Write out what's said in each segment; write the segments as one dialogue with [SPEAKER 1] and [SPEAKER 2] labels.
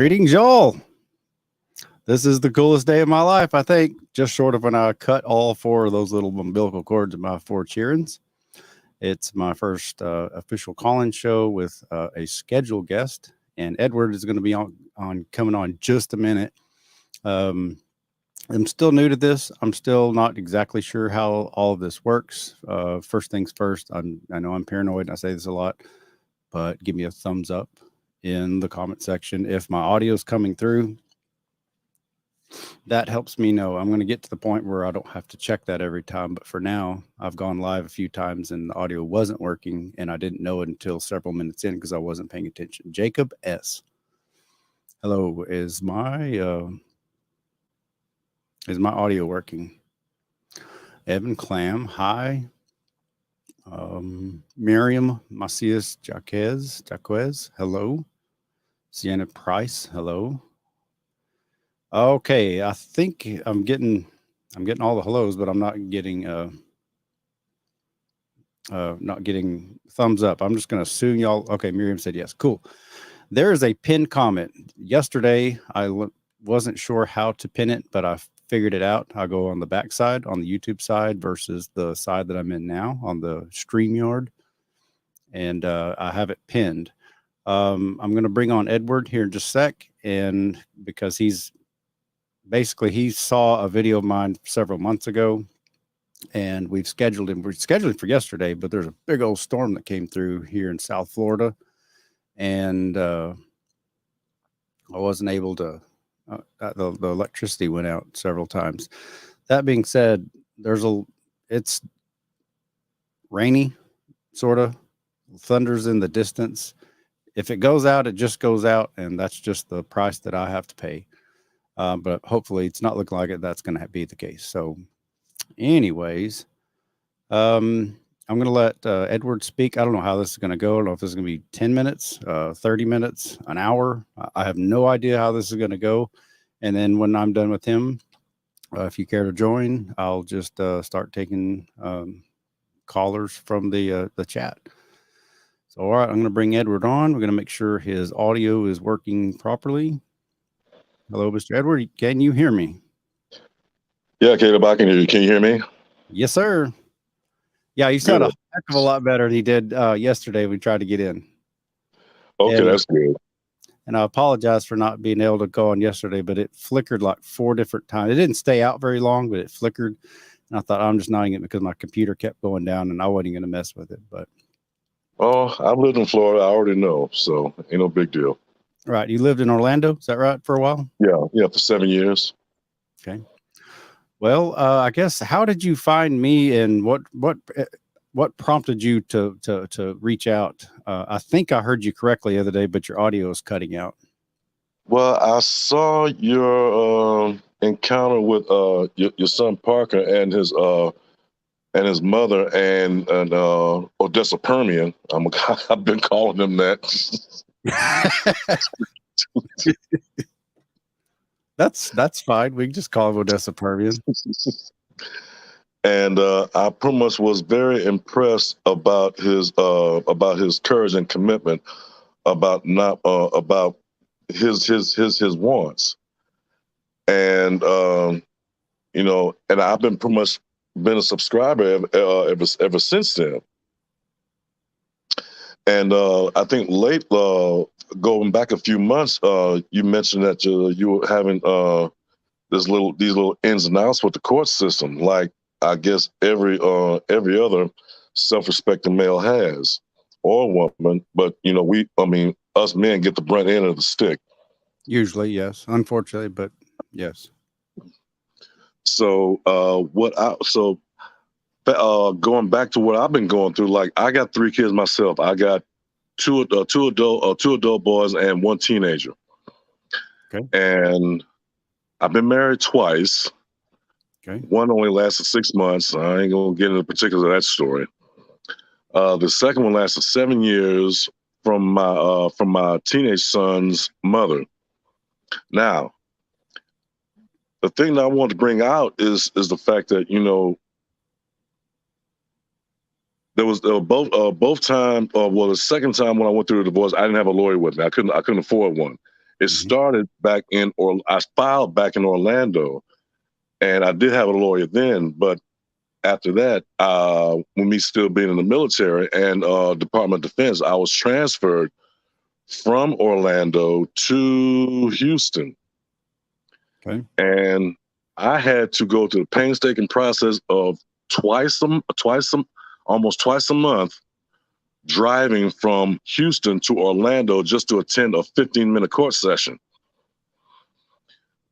[SPEAKER 1] Greetings, y'all. This is the coolest day of my life, I think, just short of when I cut all four of those little umbilical cords in my four cheerings. It's my first official call-in show with a scheduled guest, and Edward is going to be on coming on just a minute. I'm still new to this. I'm still not exactly sure how all of this works. First things first, I know I'm paranoid, and I say this a lot, but give me a thumbs up in the comment section if my audio is coming through. That helps me know. I'm going to get to the point where I don't have to check that every time. But for now, I've gone live a few times and the audio wasn't working, and I didn't know it until several minutes in because I wasn't paying attention. Jacob S. Hello. Is my audio working? Evan Clam. Hi. Miriam Macias Jaquez. Hello. Sienna Price. Hello. Okay, I think I'm getting all the hellos, but I'm not getting thumbs up. I'm just going to assume y'all. Okay, Miriam said yes. Cool. There is a pinned comment. Yesterday, I wasn't sure how to pin it, but I figured it out. I go on the back side, on the YouTube side versus the side that I'm in now on the StreamYard, and I have it pinned. I'm going to bring on Edward here in just a sec, and because he saw a video of mine several months ago, and we're scheduling for yesterday, but there's a big old storm that came through here in South Florida, and I wasn't able to, the electricity went out several times. That being said, it's rainy, sort of, thunder's in the distance. If it goes out, it just goes out, and that's just the price that I have to pay. But hopefully it's not looking like it. That's going to be the case. So anyways, I'm going to let Edward speak. I don't know how this is going to go. I don't know if this is going to be 10 minutes, 30 minutes, an hour. I have no idea how this is going to go. And then when I'm done with him, if you care to join, I'll just start taking callers from the chat. So, all right, I'm going to bring Edward on. We're going to make sure his audio is working properly. Hello, Mr. Edward. Can you hear me?
[SPEAKER 2] Yeah, Caleb, I can hear you. Can you hear me?
[SPEAKER 1] Yes, sir. Yeah, you sound a heck of a lot better than he did yesterday. We tried to get in.
[SPEAKER 2] Okay, that's good.
[SPEAKER 1] And I apologize for not being able to go on yesterday, but it flickered like 4 different times. It didn't stay out very long, but it flickered. And I thought I'm just knowing it because my computer kept going down, and I wasn't going to mess with it. But
[SPEAKER 2] I've lived in Florida. I already know, so ain't no big deal.
[SPEAKER 1] Right. You lived in Orlando, is that right, for a while?
[SPEAKER 2] Yeah, for 7 years.
[SPEAKER 1] Okay. Well, I guess, how did you find me, and what prompted you to reach out? I think I heard you correctly the other day, but your audio is cutting out.
[SPEAKER 2] Well, I saw your encounter with your son Parker and his mother and Odessa Permian. I've been calling them that.
[SPEAKER 1] That's fine. We can just call him Odessa Permian.
[SPEAKER 2] And I pretty much was very impressed about his courage and commitment, about his wants, and and I've been pretty much been a subscriber ever since then. And I think going back a few months, you mentioned that you were having these little ins and outs with the court system, like I guess every other self-respecting male has, or woman. But us men get the brunt end of the stick.
[SPEAKER 1] Usually, yes. Unfortunately, but yes.
[SPEAKER 2] So going back to what I've been going through, like I got 3 kids myself. I got two adult boys and 1 teenager.
[SPEAKER 1] Okay.
[SPEAKER 2] And I've been married twice.
[SPEAKER 1] Okay.
[SPEAKER 2] One only lasted 6 months. I ain't gonna get into the particulars of that story. The second one lasted 7 years from my teenage son's mother. Now, the thing that I want to bring out is the fact that there was both time. The second time when I went through the divorce, I didn't have a lawyer with me. I couldn't afford one, It started back in, or I filed back in Orlando, and I did have a lawyer then. But after that, with me still being in the military and Department of Defense, I was transferred from Orlando to Houston.
[SPEAKER 1] Okay.
[SPEAKER 2] And I had to go through the painstaking process of almost twice a month, driving from Houston to Orlando just to attend a 15-minute court session.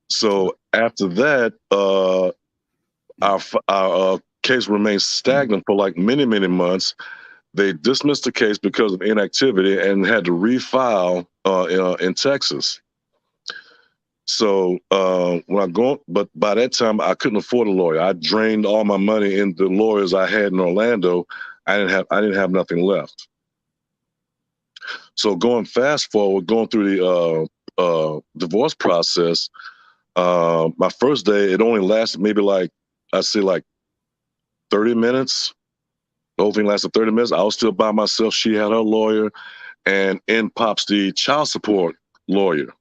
[SPEAKER 2] So after that, our case remained stagnant for like many, many months. They dismissed the case because of inactivity and had to refile in Texas. So but by that time I couldn't afford a lawyer. I drained all my money in the lawyers I had in Orlando. I didn't have nothing left. So going through the divorce process, my first day, it only lasted maybe like 30 minutes. The whole thing lasted 30 minutes. I was still by myself. She had her lawyer, and in pops the child support lawyer.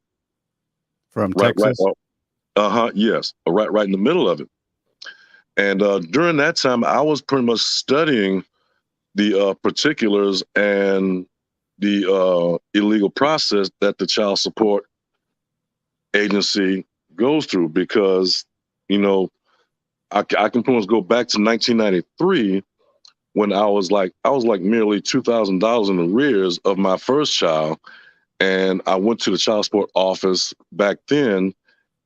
[SPEAKER 1] From Texas?
[SPEAKER 2] Yes. Right in the middle of it. And during that time, I was pretty much studying the particulars and the illegal process that the child support agency goes through, because, I can pretty much go back to 1993 when I was like merely $2,000 in arrears of my first child. And I went to the child support office back then,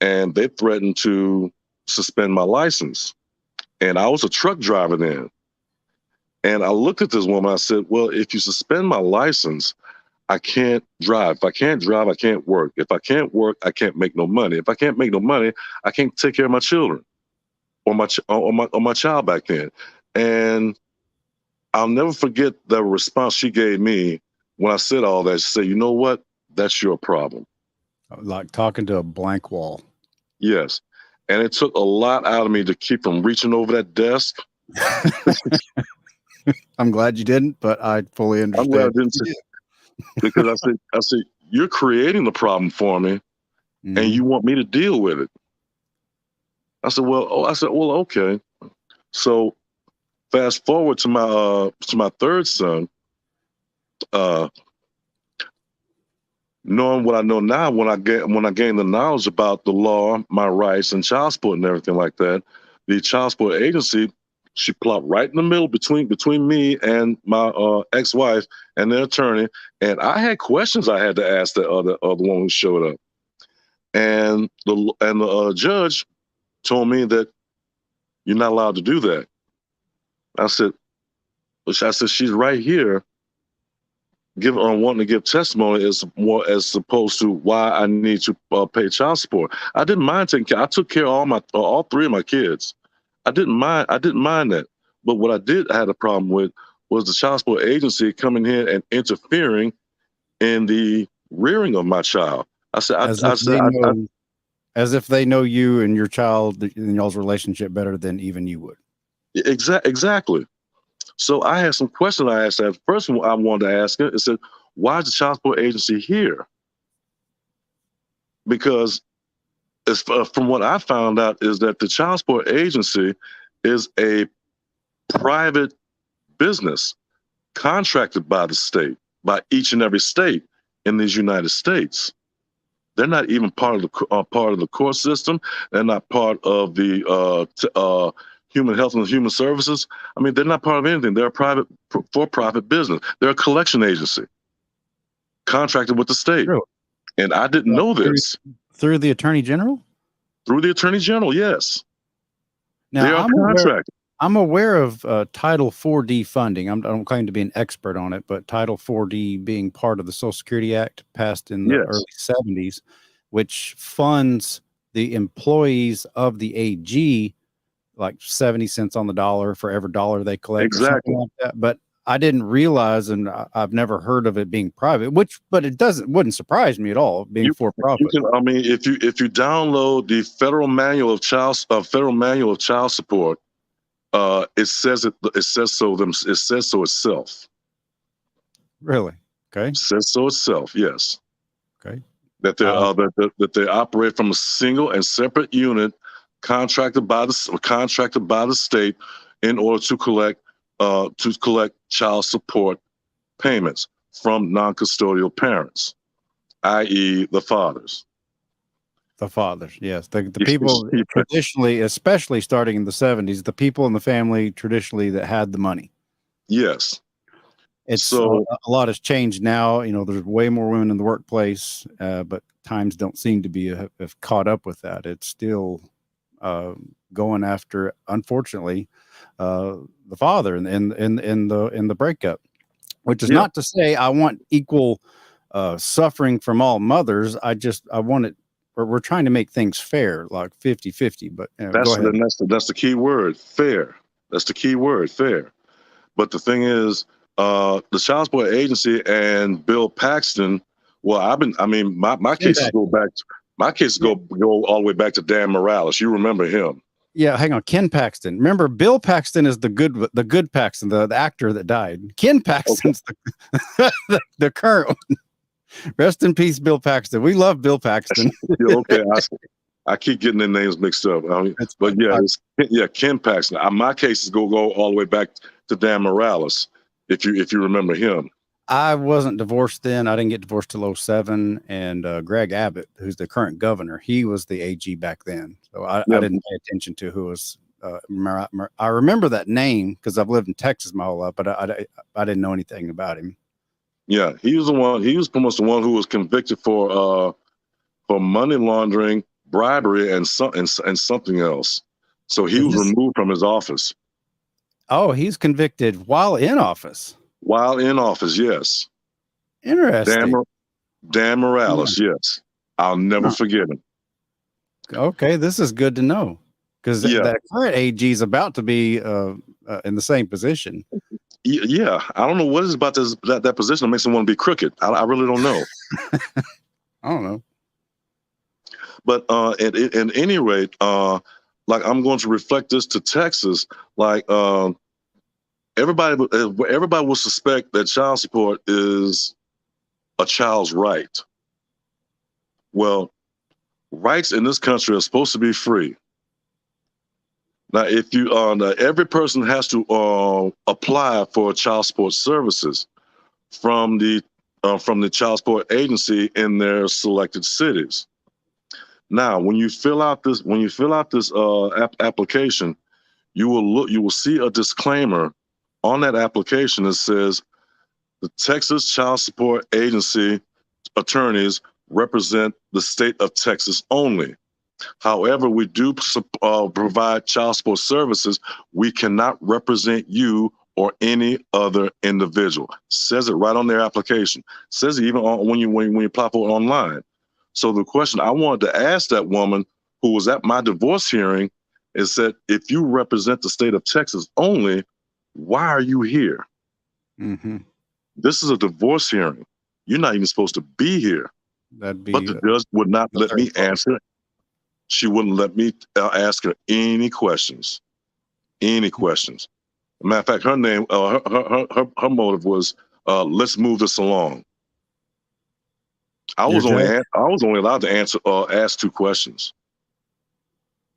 [SPEAKER 2] and they threatened to suspend my license. And I was a truck driver then. And I looked at this woman, I said, well, if you suspend my license, I can't drive. If I can't drive, I can't work. If I can't work, I can't make no money. If I can't make no money, I can't take care of my children or my child back then. And I'll never forget the response she gave me when I said all that. She said, you know what? That's your problem.
[SPEAKER 1] Like talking to a blank wall.
[SPEAKER 2] Yes. And it took a lot out of me to keep from reaching over that desk.
[SPEAKER 1] I'm glad you didn't, but I fully understand.
[SPEAKER 2] I'm glad I didn't, because I said, you're creating the problem for me, and you want me to deal with it. I said, well, okay. So fast forward to my third son, knowing what I know now, when I gained the knowledge about the law, my rights, and child support and everything like that, the child support agency, she plopped right in the middle between me and my ex-wife and their attorney. And I had questions I had to ask the other one who showed up. And the judge told me that you're not allowed to do that. I said, she's right here, wanting to give testimony as opposed to why I need to pay child support. I didn't mind taking care. I took care of all three of my kids. I didn't mind that. But what I had a problem with was the child support agency coming here and interfering in the rearing of my child. I said,
[SPEAKER 1] as if they know you and your child and y'all's relationship better than even you would.
[SPEAKER 2] Exactly. So I had some questions I asked. That first one I wanted to ask her, it said, why is the child support agency here? Because from what I found out is that the child support agency is a private business contracted by the state, by each and every state in these United States. They're not even part of the court system. They're not part of the Human Health and Human Services. I mean, they're not part of anything. They're a private, for-profit business. They're a collection agency contracted with the state.
[SPEAKER 1] Really?
[SPEAKER 2] And I didn't know this.
[SPEAKER 1] Through the Attorney General?
[SPEAKER 2] Through the Attorney General, yes.
[SPEAKER 1] Now,
[SPEAKER 2] they are contracted.
[SPEAKER 1] I'm aware of Title 4D funding. I don't claim to be an expert on it, but Title 4D being part of the Social Security Act passed in the early 70s, which funds the employees of the AG like 70 cents on the dollar for every dollar they collect.
[SPEAKER 2] Exactly.
[SPEAKER 1] Or something like that. But I didn't realize, and I've never heard of it being private, but it wouldn't surprise me at all being for profit.
[SPEAKER 2] If you download the Federal Manual of Child Support, it says so itself.
[SPEAKER 1] Really? Okay.
[SPEAKER 2] It says so itself. Yes.
[SPEAKER 1] Okay.
[SPEAKER 2] that they that they operate from a single and separate unit contracted by the state in order to collect child support payments from non-custodial parents, i.e., the fathers.
[SPEAKER 1] The fathers, yes. The people traditionally, especially starting in the 70s, the people in the family traditionally that had the money.
[SPEAKER 2] Yes.
[SPEAKER 1] It's so a lot has changed now. You know, there's way more women in the workplace, but times don't seem to be have caught up with that. It's still going after, unfortunately, the father in the breakup, which is not to say I want equal suffering from all mothers. I want it. We're trying to make things fair, like 50-50, but go ahead.
[SPEAKER 2] That's the key word, fair. That's the key word, fair. But the thing is, the Child Support Agency and Bill Paxton, well, my cases go back, go all the way back to Dan Morales. You remember him.
[SPEAKER 1] Yeah, hang on. Ken Paxton. Remember, Bill Paxton is the good Paxton, the actor that died. Ken Paxton's the current one. Rest in peace, Bill Paxton. We love Bill Paxton.
[SPEAKER 2] Okay, I keep getting their names mixed up. But Ken Paxton. My cases go all the way back to Dan Morales, if you remember him.
[SPEAKER 1] I wasn't divorced then. I didn't get divorced till 2007. And Greg Abbott, who's the current governor, he was the AG back then. So I didn't pay attention to who was. I remember that name because I've lived in Texas my whole life, but I didn't know anything about him.
[SPEAKER 2] Yeah, he was the one. He was pretty much the one who was convicted for money laundering, bribery, and something else. So he was removed from his office.
[SPEAKER 1] Oh, he's convicted while in office.
[SPEAKER 2] While in office, yes.
[SPEAKER 1] Interesting.
[SPEAKER 2] Dan Morales, yes. I'll never forget him.
[SPEAKER 1] Okay, this is good to know because that current AG is about to be in the same position.
[SPEAKER 2] Yeah, I don't know what is about that position that makes him want to be crooked. I really don't know.
[SPEAKER 1] I don't know.
[SPEAKER 2] But at any rate, like I'm going to reflect this to Texas. Like everybody will suspect that child support is a child's right. Well, rights in this country are supposed to be free. Now, if you every person has to apply for child support services from the child support agency in their selected cities. Now, when you fill out this application, you will see a disclaimer on that application that says the Texas Child Support Agency attorneys represent the state of Texas only. However, we do provide child support services. We cannot represent you or any other individual. Says it right on their application. Says it even when you apply for it online. So the question I wanted to ask that woman who was at my divorce hearing is that if you represent the state of Texas only, why are you here?
[SPEAKER 1] Mm-hmm.
[SPEAKER 2] This is a divorce hearing. You're not even supposed to be here. But the judge would not let me answer. She wouldn't let me ask her any questions. Any questions. Matter of fact, her name, her motive was, let's move this along. I was only allowed to ask 2 questions,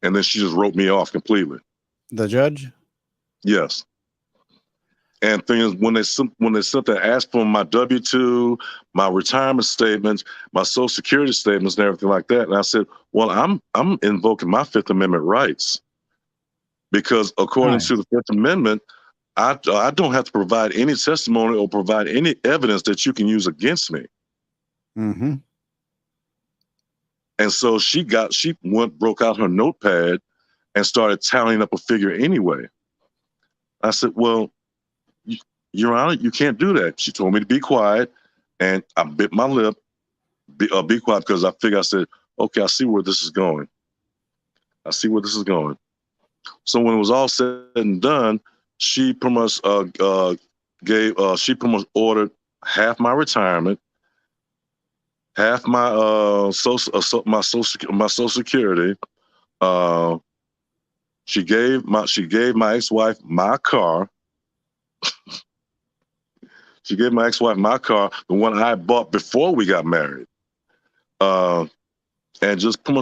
[SPEAKER 2] and then she just wrote me off completely.
[SPEAKER 1] The judge?
[SPEAKER 2] Yes. And thing is, when they sit there, ask for my W-2, my retirement statements, my Social Security statements, and everything like that, and I said, well, I'm invoking my Fifth Amendment rights because according to the Fifth Amendment, I don't have to provide any testimony or provide any evidence that you can use against me.
[SPEAKER 1] Mm-hmm.
[SPEAKER 2] And so she broke out her notepad and started tallying up a figure anyway. I said, well, Your Honor, you can't do that. She told me to be quiet, and I bit my lip, be quiet, because I said, okay, I see where this is going. So when it was all said and done, she pretty much ordered half my retirement, half my Social Security. She gave my ex-wife my car. She gave my ex-wife my car, the one I bought before we got married. and just pretty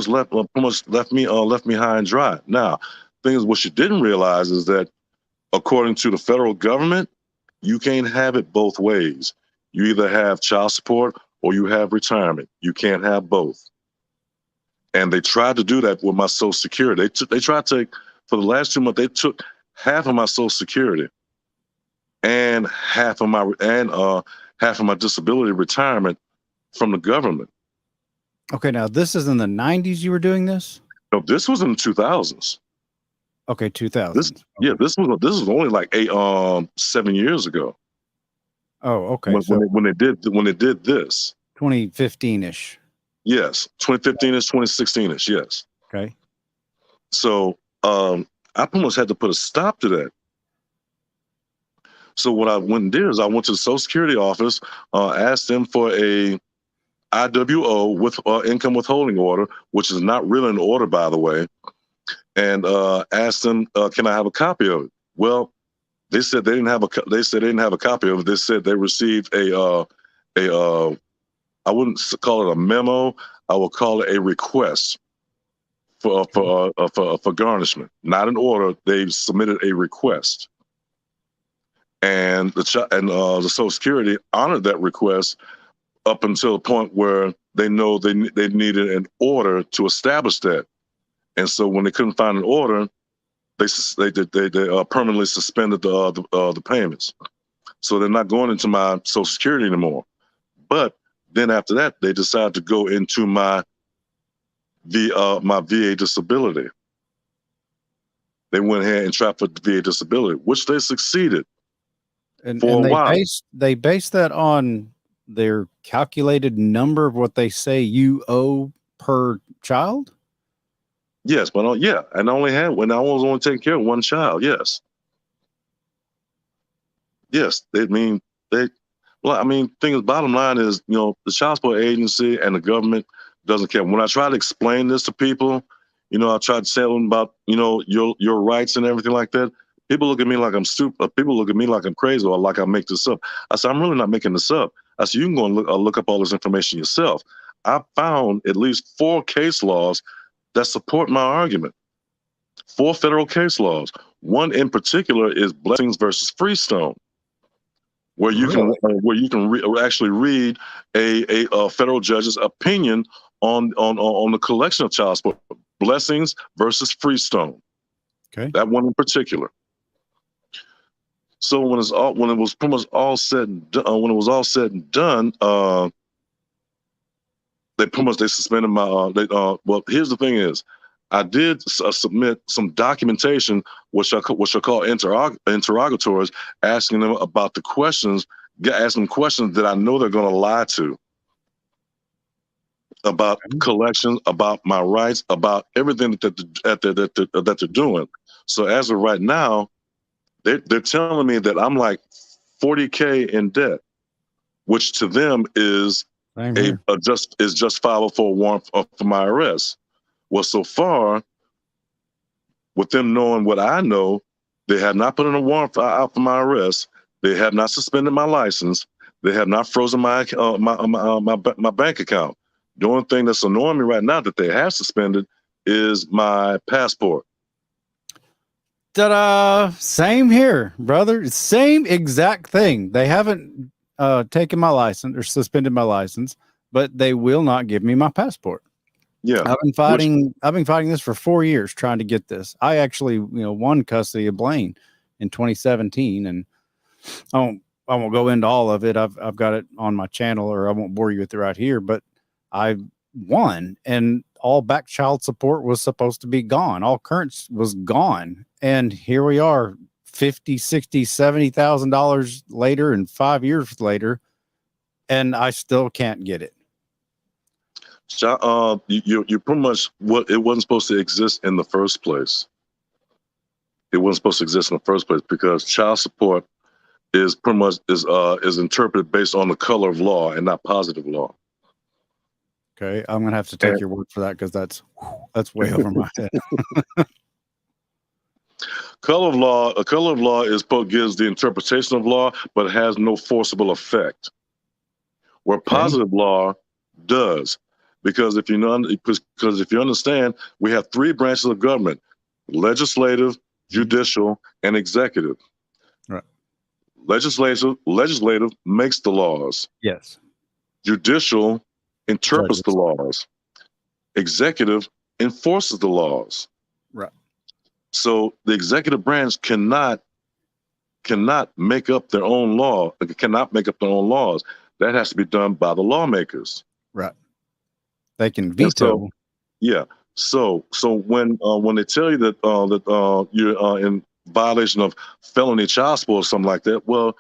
[SPEAKER 2] much left me high and dry. Now, thing is, what you didn't realize is that according to the federal government, you can't have it both ways. You either have child support or you have retirement. You can't have both. And they tried to do that with my Social Security. They tried to take, for the last 2 months, they took half of my Social Security and half of my disability retirement from the government.
[SPEAKER 1] Okay, now this is in the 90s you were doing this?
[SPEAKER 2] No, this was in the 2000s.
[SPEAKER 1] Okay, 2000s.
[SPEAKER 2] This, yeah, this was only like 7 years ago.
[SPEAKER 1] Oh, okay.
[SPEAKER 2] When they did this,
[SPEAKER 1] 2015-ish.
[SPEAKER 2] yes, 2015-ish, 2016-ish, yes.
[SPEAKER 1] Okay.
[SPEAKER 2] So I pretty much had to put a stop to that. So what I went and did is I went to the Social Security office, asked them for a IWO with income withholding order, which is not really an order, by the way, and asked them, "Can I have a copy of it?" Well, they said they didn't have a. They said they didn't have a copy of it. They said they received a I wouldn't call it a memo. I would call it a request for garnishment, not an order. They submitted a request, and the Social Security honored that request up until the point where they know they needed an order to establish that. And so when they couldn't find an order, they permanently suspended the payments. So they're not going into my Social Security anymore. But then after that, they decided to go into my VA disability. They went ahead and tried for VA disability, which they succeeded for a while.
[SPEAKER 1] They based that on their calculated number of what they say you owe per child.
[SPEAKER 2] Yes, but yeah, and I was only taking care of one child. Yes, thing is, bottom line is, the child support agency and the government doesn't care. When I try to explain this to people, I try to tell them about, your rights and everything like that. People look at me like I'm stupid. People look at me like I'm crazy or like I make this up. I said, I'm really not making this up. I said, you can go and look up all this information yourself. I found at least 4 case laws that support my argument. 4 federal case laws. One in particular is Blessings versus Freestone, where you can actually read a federal judge's opinion on the collection of child support. Blessings versus Freestone.
[SPEAKER 1] Okay.
[SPEAKER 2] That one in particular. So when it was pretty much all said and done, they suspended my. Well, here's the thing: is I did submit some documentation, which I call interrogatories, asking them about the questions, asking them questions that I know they're going to lie to, about collections, about my rights, about everything that they're doing. So as of right now, they're telling me that I'm like $40,000 in debt, which to them is justifiable for a warrant for my arrest. Well, so far, with them knowing what I know, they have not put in a warrant out for my arrest. They have not suspended my license. They have not frozen my bank account. The only thing that's annoying me right now that they have suspended is my passport.
[SPEAKER 1] Ta-da! Same here, brother. Same exact thing. They haven't taken my license or suspended my license, but they will not give me my passport.
[SPEAKER 2] Yeah,
[SPEAKER 1] I've been fighting this for 4 years, trying to get this. I actually, won custody of Blaine in 2017, and I won't go into all of it. I've got it on my channel, or I won't bore you with it right here. But I won, and all back child support was supposed to be gone. All current was gone, and here we are, $50,000, $60,000, $70,000 later, and 5 years later, and I still can't get it.
[SPEAKER 2] You pretty much it wasn't supposed to exist in the first place. It wasn't supposed to exist in the first place because child support is pretty much is interpreted based on the color of law and not positive law.
[SPEAKER 1] Okay, I'm gonna have to take your word for that because that's way over my head.
[SPEAKER 2] Color of law gives the interpretation of law, but has no forcible effect. Where positive law does. Because if you understand, we have three branches of government: legislative, judicial, and executive.
[SPEAKER 1] Right.
[SPEAKER 2] Legislative makes the laws.
[SPEAKER 1] Yes.
[SPEAKER 2] Judicial interprets
[SPEAKER 1] Judges.
[SPEAKER 2] the laws. Executive enforces the laws.
[SPEAKER 1] Right.
[SPEAKER 2] So the executive branch cannot make up their own law. Cannot make up their own laws. That has to be done by the lawmakers.
[SPEAKER 1] Right. They can
[SPEAKER 2] And
[SPEAKER 1] veto.
[SPEAKER 2] yeah. So when they tell you that you're in violation of felony child support or something like that, well,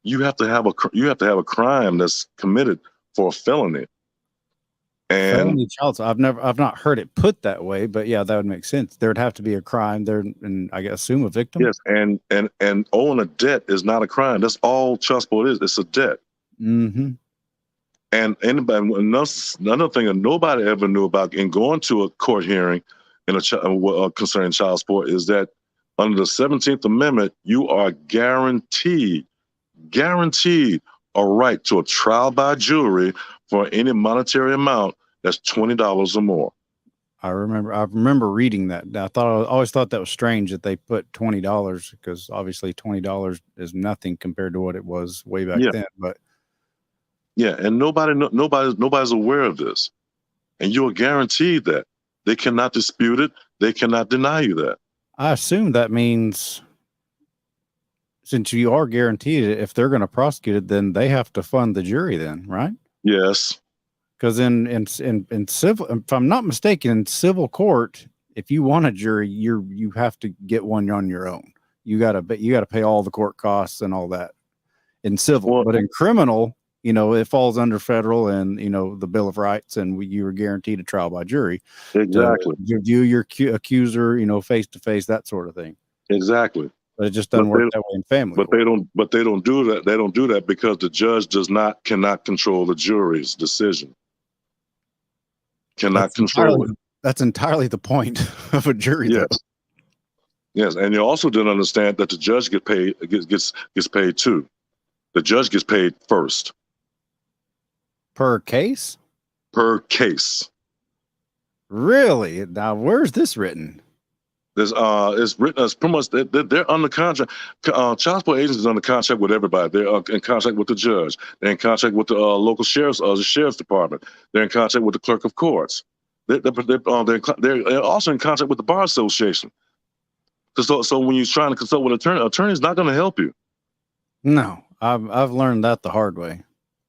[SPEAKER 2] you have to have a crime that's committed for a felony. And
[SPEAKER 1] Felony child. I've not heard it put that way, but yeah, that would make sense. There would have to be a crime there, and I assume a victim.
[SPEAKER 2] yes, and owing a debt is not a crime. That's all child support is. It's a debt.
[SPEAKER 1] Mm-hmm.
[SPEAKER 2] And another thing that nobody ever knew about in going to a court hearing concerning child support is that under the 17th Amendment, you are guaranteed a right to a trial by jury for any monetary amount that's $20 or more.
[SPEAKER 1] I remember reading that. I always thought that was strange that they put $20, because obviously $20 is nothing compared to what it was way back then. But
[SPEAKER 2] yeah, and nobody's aware of this, and you are guaranteed that. They cannot dispute it. They cannot deny you that.
[SPEAKER 1] I assume that means, since you are guaranteed it, if they're going to prosecute it, then they have to fund the jury then, right?
[SPEAKER 2] Yes.
[SPEAKER 1] Because in civil, if I'm not mistaken, in civil court, if you want a jury, you have to get one on your own. You gotta pay all the court costs and all that in civil. But in criminal, it falls under federal and the Bill of Rights, and you were guaranteed a trial by jury.
[SPEAKER 2] Exactly.
[SPEAKER 1] To review your accuser, face to face, that sort of thing.
[SPEAKER 2] Exactly.
[SPEAKER 1] But it just doesn't work that way in family.
[SPEAKER 2] But they don't do that. They don't do that because the judge cannot control the jury's decision. Cannot control it.
[SPEAKER 1] That's entirely the point of a jury.
[SPEAKER 2] Yes. Though. Yes, and you also didn't understand that the judge gets paid too. The judge gets paid first.
[SPEAKER 1] Per case?
[SPEAKER 2] Per case.
[SPEAKER 1] Really? Now, where's this written?
[SPEAKER 2] It's written as pretty much they're under contract. Child support agents is under contract with everybody. They're in contract with the judge. They're in contract with the local sheriff's department. They're in contract with the clerk of courts. They're also in contract with the bar association. So when you're trying to consult with an attorney is not going to help you.
[SPEAKER 1] No, I've learned that the hard way,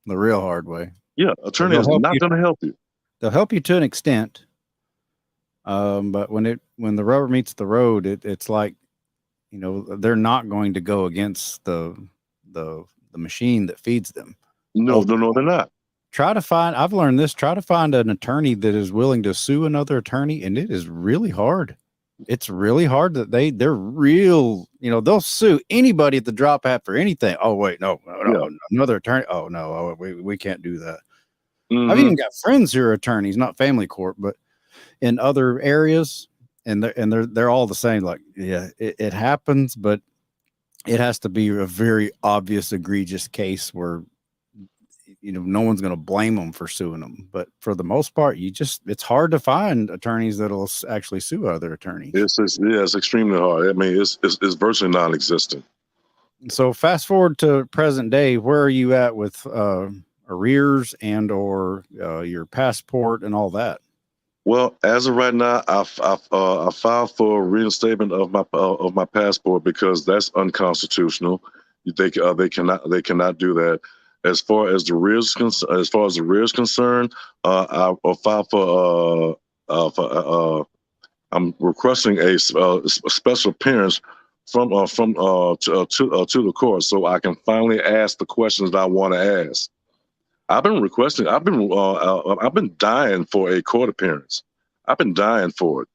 [SPEAKER 1] the real hard way.
[SPEAKER 2] Yeah, attorney is not going to help you.
[SPEAKER 1] They'll help you to an extent. But when the rubber meets the road, it's like, they're not going to go against the machine that feeds them.
[SPEAKER 2] No, they're not.
[SPEAKER 1] I've learned this, try to find an attorney that is willing to sue another attorney, and it is really hard. It's really hard that they're real, they'll sue anybody at the drop hat for anything. Oh, wait, no, another attorney. Oh no, we can't do that. Mm-hmm. I've even got friends who are attorneys, not family court, but in other areas, and they're all the same. Like, yeah, it happens, but it has to be a very obvious, egregious case where no one's going to blame them for suing them. But for the most part, it's hard to find attorneys that'll actually sue other attorneys.
[SPEAKER 2] It's extremely hard. I mean, it's virtually non-existent.
[SPEAKER 1] So fast forward to present day, where are you at with arrears and or your passport and all that?
[SPEAKER 2] Well, as of right now, I filed for reinstatement of my passport because that's unconstitutional. They cannot do that. As far as the arrears concerned, I filed for I'm requesting a special appearance to the court so I can finally ask the questions that I want to ask. I've been dying for a court appearance. I've been dying for it,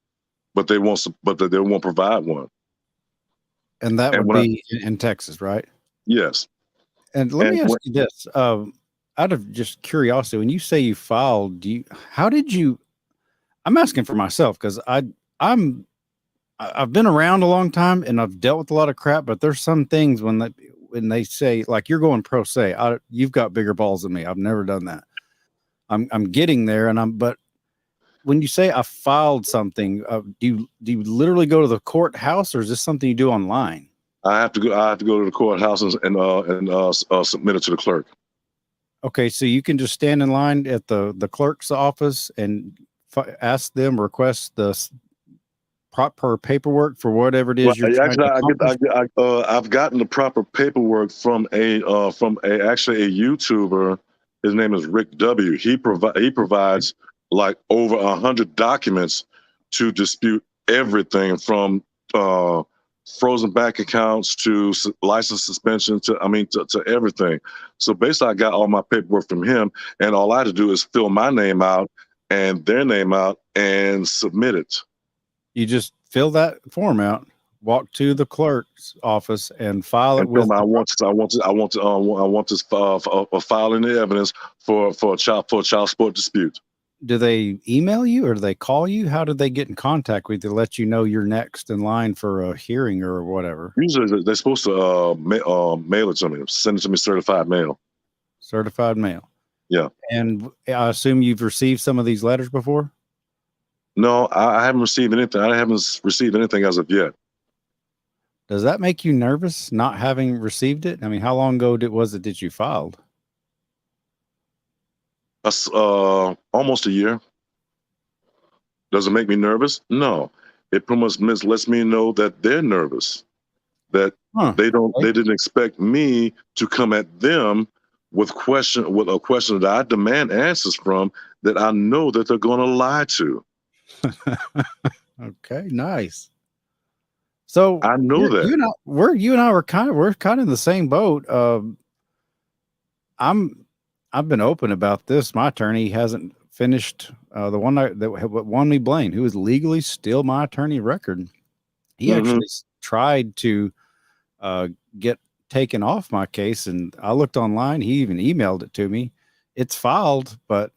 [SPEAKER 2] but they won't provide one.
[SPEAKER 1] And that would be in Texas, right?
[SPEAKER 2] Yes.
[SPEAKER 1] And let me ask you this, out of just curiosity, when you say you filed, I'm asking for myself because I've been around a long time and I've dealt with a lot of crap, but there's some things when they say, like, you're going pro se, you've got bigger balls than me. I've never done that. I'm getting there, but when you say I filed something, do you literally go to the courthouse, or is this something you do online?
[SPEAKER 2] I have to go to the courthouse and submit it to the clerk.
[SPEAKER 1] Okay, so you can just stand in line at the clerk's office and ask them, request the proper paperwork for whatever it
[SPEAKER 2] Well,
[SPEAKER 1] is you're trying to accomplish.
[SPEAKER 2] I've gotten the proper paperwork from a actually a YouTuber. His name is Rick W. He provides like over 100 documents to dispute everything from frozen bank accounts to license suspension to everything. So basically, I got all my paperwork from him, and all I had to do is fill my name out and their name out and submit it.
[SPEAKER 1] You just fill that form out, walk to the clerk's office, and file it with.
[SPEAKER 2] I want to file in the evidence for a child support dispute.
[SPEAKER 1] Do they email you or do they call you? How do they get in contact with you to let you know you're next in line for a hearing or whatever?
[SPEAKER 2] Usually they're supposed to mail it to me, send it to me certified mail.
[SPEAKER 1] Certified mail.
[SPEAKER 2] Yeah.
[SPEAKER 1] And I assume you've received some of these letters before?
[SPEAKER 2] No, I haven't received anything. I haven't received anything as of yet.
[SPEAKER 1] Does that make you nervous not having received it? I mean, how long ago was it that you filed?
[SPEAKER 2] Almost a year. Does it make me nervous? No. It pretty much lets me know that they're nervous, that they didn't expect me to come at them with a question that I demand answers from, that I know that they're going to lie to.
[SPEAKER 1] Okay, nice. So
[SPEAKER 2] I know that
[SPEAKER 1] you and I were kind of in the same boat. I've been open about this. My attorney hasn't finished the one that won me Blaine, who was legally still my attorney record. He actually tried to get taken off my case, and I looked online. He even emailed it to me. It's filed, but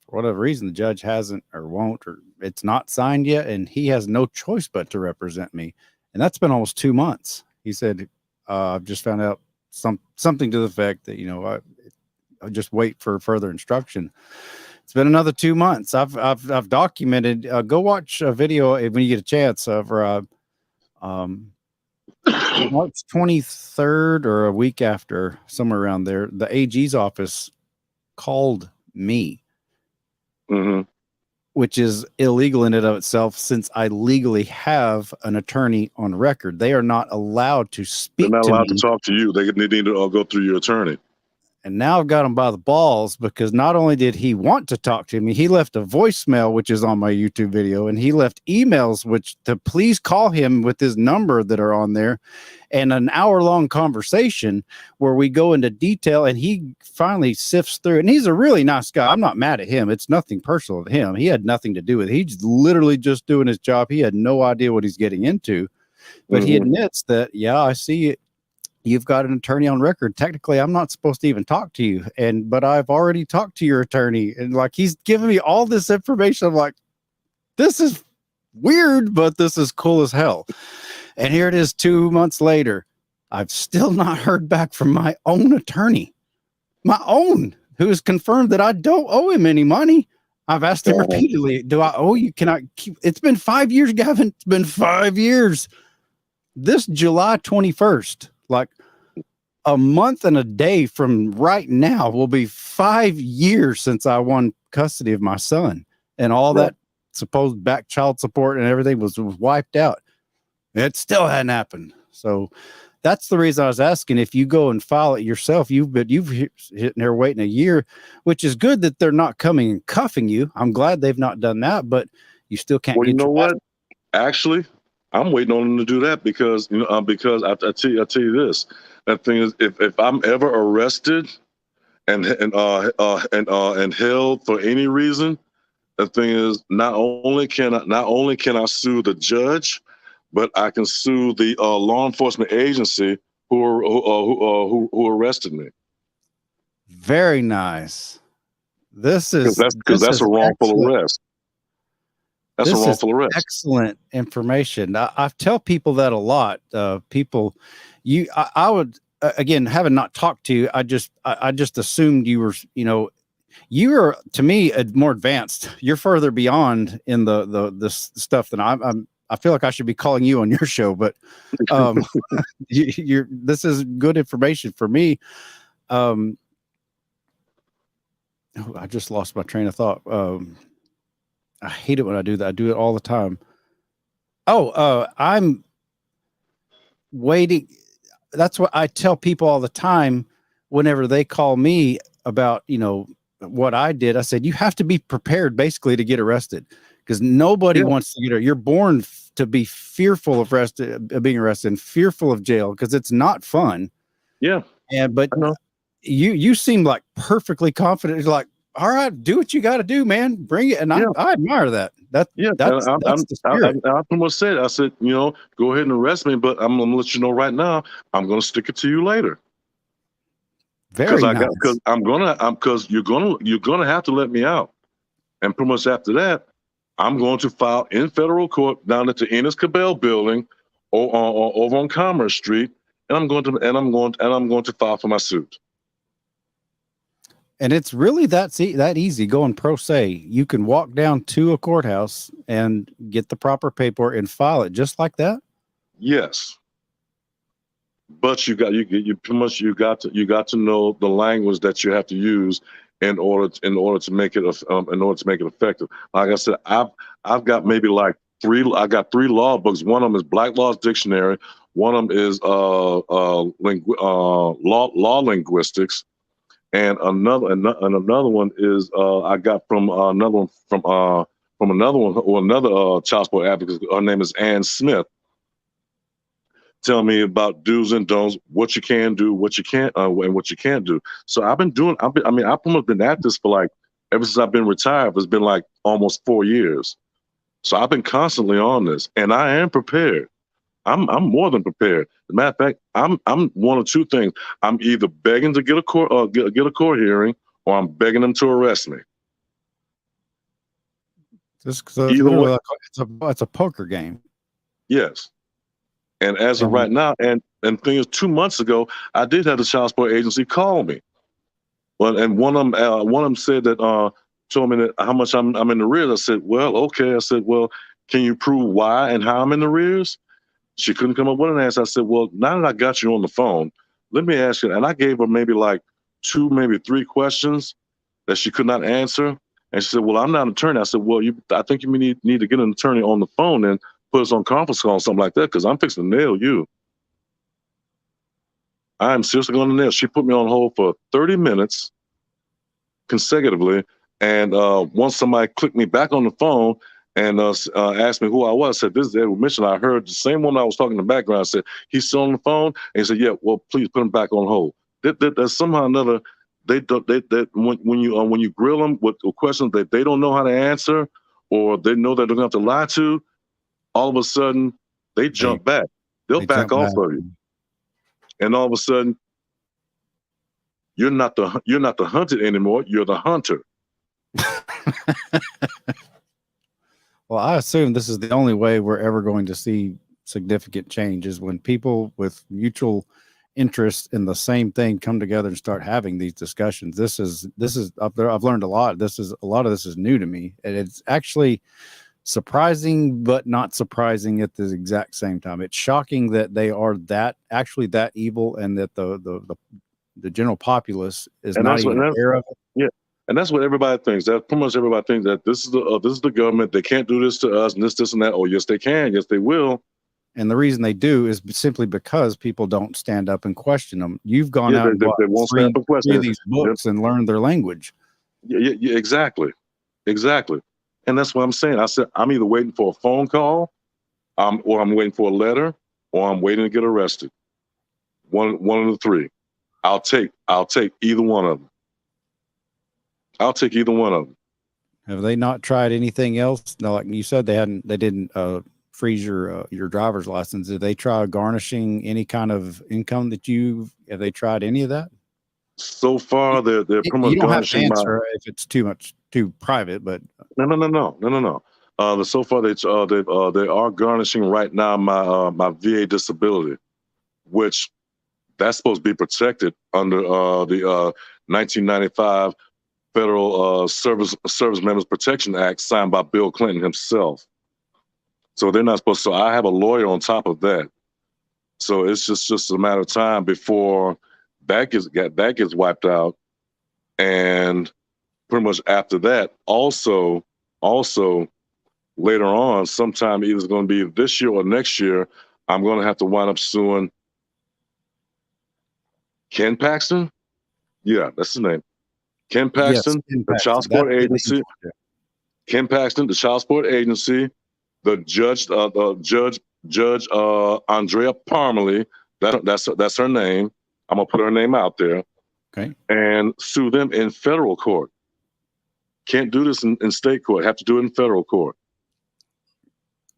[SPEAKER 1] for whatever reason, the judge hasn't or won't, or it's not signed yet, and he has no choice but to represent me. And that's been almost 2 months. He said, I've just found out something to the effect that, I'll just wait for further instruction. It's been another 2 months. I've documented. Go watch a video when you get a chance of March 23rd or a week after, somewhere around there. The AG's office called me, which is illegal in and of itself, since I legally have an attorney on record. They are not allowed to speak.
[SPEAKER 2] They're not allowed to talk to you. They need to go through your attorney.
[SPEAKER 1] And now I've got him by the balls, because not only did he want to talk to me, he left a voicemail, which is on my YouTube video, and he left emails, which to please call him with his number that are on there, and an hour-long conversation where we go into detail, and he finally sifts through. And he's a really nice guy. I'm not mad at him. It's nothing personal to him. He had nothing to do with it. He's literally just doing his job. He had no idea what he's getting into. But he admits that, yeah, I see it. You've got an attorney on record. Technically, I'm not supposed to even talk to you. But I've already talked to your attorney. And like, he's giving me all this information. I'm like, this is weird, but this is cool as hell. And here it is 2 months later. I've still not heard back from my own attorney, who has confirmed that I don't owe him any money. I've asked him repeatedly, do I owe you? Can I keep? It's been 5 years, Gavin. It's been 5 years. This July 21st, like a month and a day from right now, will be 5 years since I won custody of my son, and all that supposed back child support and everything was wiped out. It still hadn't happened. So that's the reason I was asking if you go and file it yourself. You've hitting there waiting a year, which is good that they're not coming and cuffing you. I'm glad they've not done that, but you still can't.
[SPEAKER 2] Well, you know what? Actually, I'm waiting on them to do that because I tell you this. That thing is, if I'm ever arrested and held for any reason, the thing is, not only can I sue the judge, but I can sue the law enforcement agency who arrested me.
[SPEAKER 1] Very nice. This is
[SPEAKER 2] because that's a wrongful arrest. That's a wrongful arrest.
[SPEAKER 1] Excellent information. I tell people that a lot. I would, again, having not talked to you, I just assumed you were, You're, to me, more advanced. You're further beyond in this stuff than I feel like I should be calling you on your show, but um, this is good information for me. Oh, I just lost my train of thought. I hate it when I do that. I do it all the time. Oh, I'm waiting. That's what I tell people all the time whenever they call me about, what I did. I said, you have to be prepared basically to get arrested, because nobody
[SPEAKER 2] Yeah,
[SPEAKER 1] wants to you're born to be fearful of being arrested and fearful of jail, because it's not fun.
[SPEAKER 2] yeah,
[SPEAKER 1] But
[SPEAKER 2] I know.
[SPEAKER 1] you seem like perfectly confident. You're like, all right, do what you got to do, man. Bring it. And
[SPEAKER 2] Yeah,
[SPEAKER 1] I admire that.
[SPEAKER 2] yeah.
[SPEAKER 1] That's the spirit.
[SPEAKER 2] I pretty much said, I said, go ahead and arrest me, but I'm gonna let you know right now, I'm gonna stick it to you later. Because
[SPEAKER 1] Very nice.
[SPEAKER 2] because you're gonna have to let me out. And pretty much after that, I'm going to file in federal court down at the Enos Cabell building or over on Commerce Street, and I'm going to file for my suit.
[SPEAKER 1] And it's really that easy going pro se. You can walk down to a courthouse and get the proper paperwork and file it just like that.
[SPEAKER 2] Yes. But you pretty much you got to know the language that you have to use in order to make it effective. Like I said, I've got maybe like three law books. One of them is Black Law's Dictionary. One of them is law linguistics, and another one is I got from another one from another one, or another child support advocate. Her name is Ann Smith. Tell me about do's and don'ts, what you can do, what you can't, and what you can't do. So I've pretty much been at this for like, ever since I've been retired. It's been like almost 4 years. So I've been constantly on this, and I am prepared. I'm more than prepared. As a matter of fact, I'm one of two things. I'm either begging to get a court hearing, or I'm begging them to arrest me.
[SPEAKER 1] Either way, it's a poker game.
[SPEAKER 2] Yes. And as of right now, and thing is, 2 months ago, I did have the child support agency call me. Well, and one of them said that told me that how much I'm in the arrears. I said, well, okay. I said, well, can you prove why and how I'm in the arrears? She couldn't come up with an answer. I said, well, now that I got you on the phone, let me ask you. And I gave her maybe like 2, maybe 3 questions that she could not answer. And she said, well, I'm not an attorney. I said, well, I think you need to get an attorney on the phone and put us on conference call or something like that, because I'm fixing to nail you. I'm seriously going to nail. She put me on hold for 30 minutes consecutively. And once somebody clicked me back on the phone and asked me who I was, I said, this is Edward Mitchell. I heard the same one I was talking in the background. I said, he's still on the phone? And he said, yeah, well, please put him back on hold. That somehow or another, when you grill them with questions that they don't know how to answer, or they know that they're going to have to lie to, all of a sudden they jump back. They'll back off of you. And all of a sudden, you're not the hunted anymore. You're the hunter.
[SPEAKER 1] Well, I assume this is the only way we're ever going to see significant change, is when people with mutual interest in the same thing come together and start having these discussions. This is up there. I've learned a lot. A lot of this is new to me, and it's actually surprising, but not surprising at the exact same time. It's shocking that they are that evil, and that the general populace is not even aware of it.
[SPEAKER 2] Yeah, and that's what everybody thinks. That pretty much everybody thinks that this is the government. They can't do this to us, and this and that. Oh, yes, they can. Yes, they will.
[SPEAKER 1] And the reason they do is simply because people don't stand up and question them. You've gone out and
[SPEAKER 2] they won't stand up and question
[SPEAKER 1] these books and learned their language.
[SPEAKER 2] Yeah, exactly. And that's what I'm saying. I said, I'm either waiting for a phone call, or I'm waiting for a letter, or I'm waiting to get arrested. One of the three. I'll take either one of them. I'll take either one of them.
[SPEAKER 1] Have they not tried anything else? No, like you said, they didn't freeze your driver's license. Did they try garnishing any kind of income have they tried any of that?
[SPEAKER 2] So far, they're pretty much garnishing
[SPEAKER 1] my. If it's too private, but
[SPEAKER 2] no. So far they are garnishing right now my VA disability, which that's supposed to be protected under the 1995 Federal Service Members Protection Act signed by Bill Clinton himself. So they're not supposed to. So I have a lawyer on top of that. So it's just a matter of time before that gets wiped out, and pretty much after that, also later on, sometime either it's going to be this year or next year, I'm going to have to wind up suing Ken Paxton. Yeah, that's his name. Ken
[SPEAKER 1] Yes,
[SPEAKER 2] Paxton,
[SPEAKER 1] Ken
[SPEAKER 2] the Child
[SPEAKER 1] Paxton.
[SPEAKER 2] Support
[SPEAKER 1] That's the name
[SPEAKER 2] Agency.
[SPEAKER 1] for it.
[SPEAKER 2] Ken Paxton, the Child Support Agency, the Judge Andrea Parmalee. That's her name. I'm gonna put her name out there.
[SPEAKER 1] Okay.
[SPEAKER 2] And sue them in federal court. Can't do this in state court. Have to do it in federal court.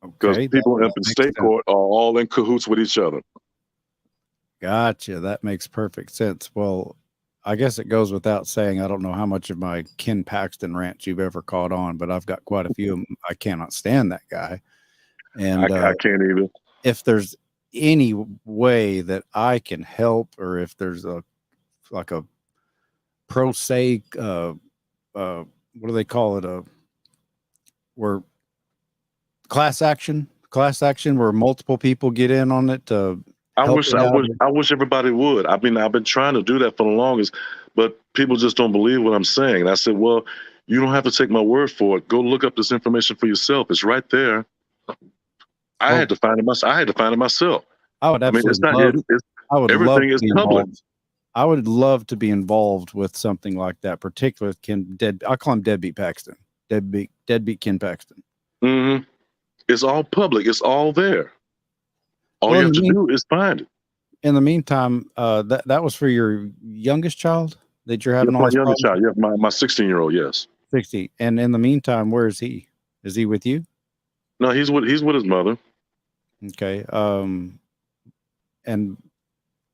[SPEAKER 2] Because
[SPEAKER 1] Okay.
[SPEAKER 2] people
[SPEAKER 1] that
[SPEAKER 2] in
[SPEAKER 1] makes
[SPEAKER 2] state
[SPEAKER 1] sense.
[SPEAKER 2] court are all in cahoots with each other.
[SPEAKER 1] Gotcha. That makes perfect sense. Well, I guess it goes without saying, I don't know how much of my Ken Paxton rants you've ever caught on, but I've got quite a few of them. I cannot stand that guy. And
[SPEAKER 2] I can't either.
[SPEAKER 1] if there's any way that I can help, or if there's a pro se, what do they call it? Where class action where multiple people get in on it to
[SPEAKER 2] I
[SPEAKER 1] help
[SPEAKER 2] wish
[SPEAKER 1] it out.
[SPEAKER 2] I wish everybody would. I mean, I've been trying to do that for the longest, but people just don't believe what I'm saying. And I said, well, you don't have to take my word for it. Go look up this information for yourself. It's right there. I had to find it myself.
[SPEAKER 1] I would
[SPEAKER 2] I mean, it's
[SPEAKER 1] absolutely
[SPEAKER 2] not.
[SPEAKER 1] love. I would love
[SPEAKER 2] Everything
[SPEAKER 1] to
[SPEAKER 2] is
[SPEAKER 1] be
[SPEAKER 2] public.
[SPEAKER 1] involved. I would love to be involved with something like that, particularly with I call him Deadbeat Paxton. Deadbeat Ken Paxton.
[SPEAKER 2] Mm-hmm. It's all public. It's all there. All you have to do is find it.
[SPEAKER 1] In the meantime, that was for your youngest child that you're having
[SPEAKER 2] my
[SPEAKER 1] all this
[SPEAKER 2] youngest
[SPEAKER 1] problem?
[SPEAKER 2] child. Yeah, my 16-year-old. Yes.
[SPEAKER 1] 60. And in the meantime, where is he? Is he with you?
[SPEAKER 2] No, he's with his mother.
[SPEAKER 1] Okay. And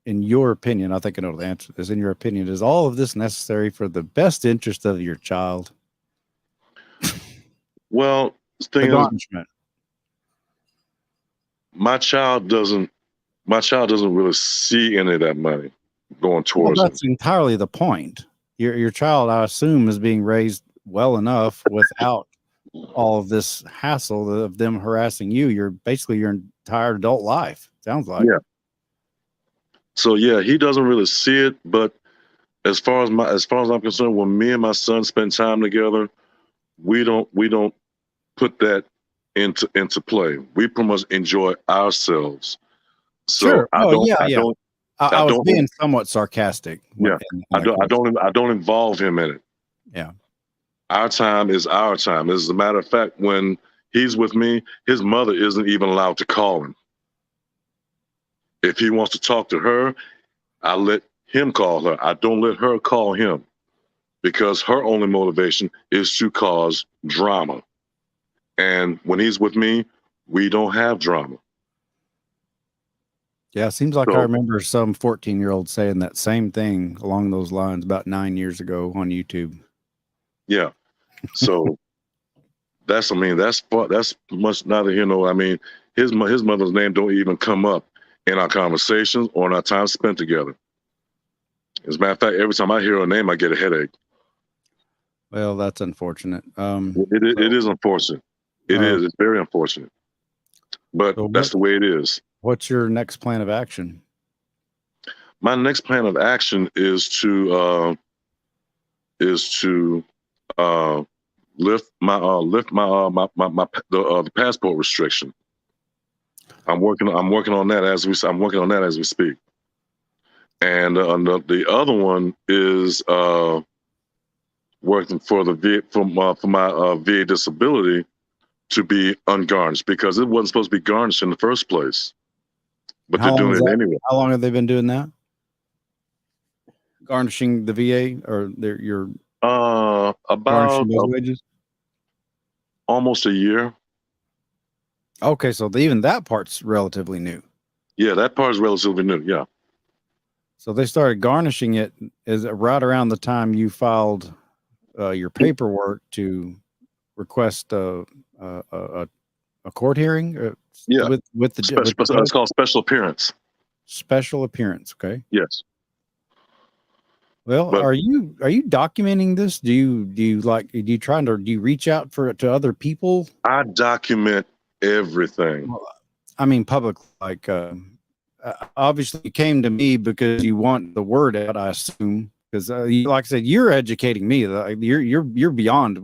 [SPEAKER 1] in your opinion, I think I know the answer to this. In your opinion, is all of this necessary for the best interest of your child?
[SPEAKER 2] Well, the thing
[SPEAKER 1] The
[SPEAKER 2] is,
[SPEAKER 1] garnishment.
[SPEAKER 2] my child doesn't really see any of that money going towards
[SPEAKER 1] Well, that's entirely the point. Your child, I assume, is being raised well enough without all of this hassle of them harassing you. You're basically your entire adult life. Sounds like.
[SPEAKER 2] Yeah. So yeah, he doesn't really see it, but as far as I'm concerned, when me and my son spend time together, we don't put that into play. We pretty much enjoy ourselves. So
[SPEAKER 1] Sure.
[SPEAKER 2] I
[SPEAKER 1] was being somewhat sarcastic.
[SPEAKER 2] Yeah. I don't involve him in it.
[SPEAKER 1] Yeah.
[SPEAKER 2] Our time is our time. As a matter of fact, when he's with me, his mother isn't even allowed to call him. If he wants to talk to her, I let him call her. I don't let her call him, because her only motivation is to cause drama. And when he's with me, we don't have drama.
[SPEAKER 1] Yeah, it seems like I remember some 14-year-old saying that same thing along those lines about 9 years ago on YouTube.
[SPEAKER 2] Yeah. So that's much neither here nor. I mean, his mother's name don't even come up in our conversations or in our time spent together. As a matter of fact, every time I hear her name, I get a headache.
[SPEAKER 1] Well, that's unfortunate.
[SPEAKER 2] It is unfortunate. It's very unfortunate. But that's the way it is.
[SPEAKER 1] What's your next plan of action?
[SPEAKER 2] My next plan of action is to lift the passport restriction. I'm working on that as we speak. And the other one is working for my VA disability to be ungarnished, because it wasn't supposed to be garnished in the first place. But they're doing it anyway.
[SPEAKER 1] How long have they been doing that? Garnishing the VA or your
[SPEAKER 2] about
[SPEAKER 1] wages?
[SPEAKER 2] Almost a year.
[SPEAKER 1] Okay, so even that part's relatively new.
[SPEAKER 2] Yeah, that part is relatively new. Yeah.
[SPEAKER 1] So they started garnishing it right around the time you filed your paperwork to request a court hearing.
[SPEAKER 2] Yeah,
[SPEAKER 1] with the
[SPEAKER 2] it's called special appearance.
[SPEAKER 1] Special appearance. Okay.
[SPEAKER 2] Yes.
[SPEAKER 1] Well,
[SPEAKER 2] But
[SPEAKER 1] are you documenting this? Do you reach out to other people?
[SPEAKER 2] I document everything.
[SPEAKER 1] Well, I mean, public, like, obviously you came to me because you want the word out, I assume, because like I said, you're educating me. You're beyond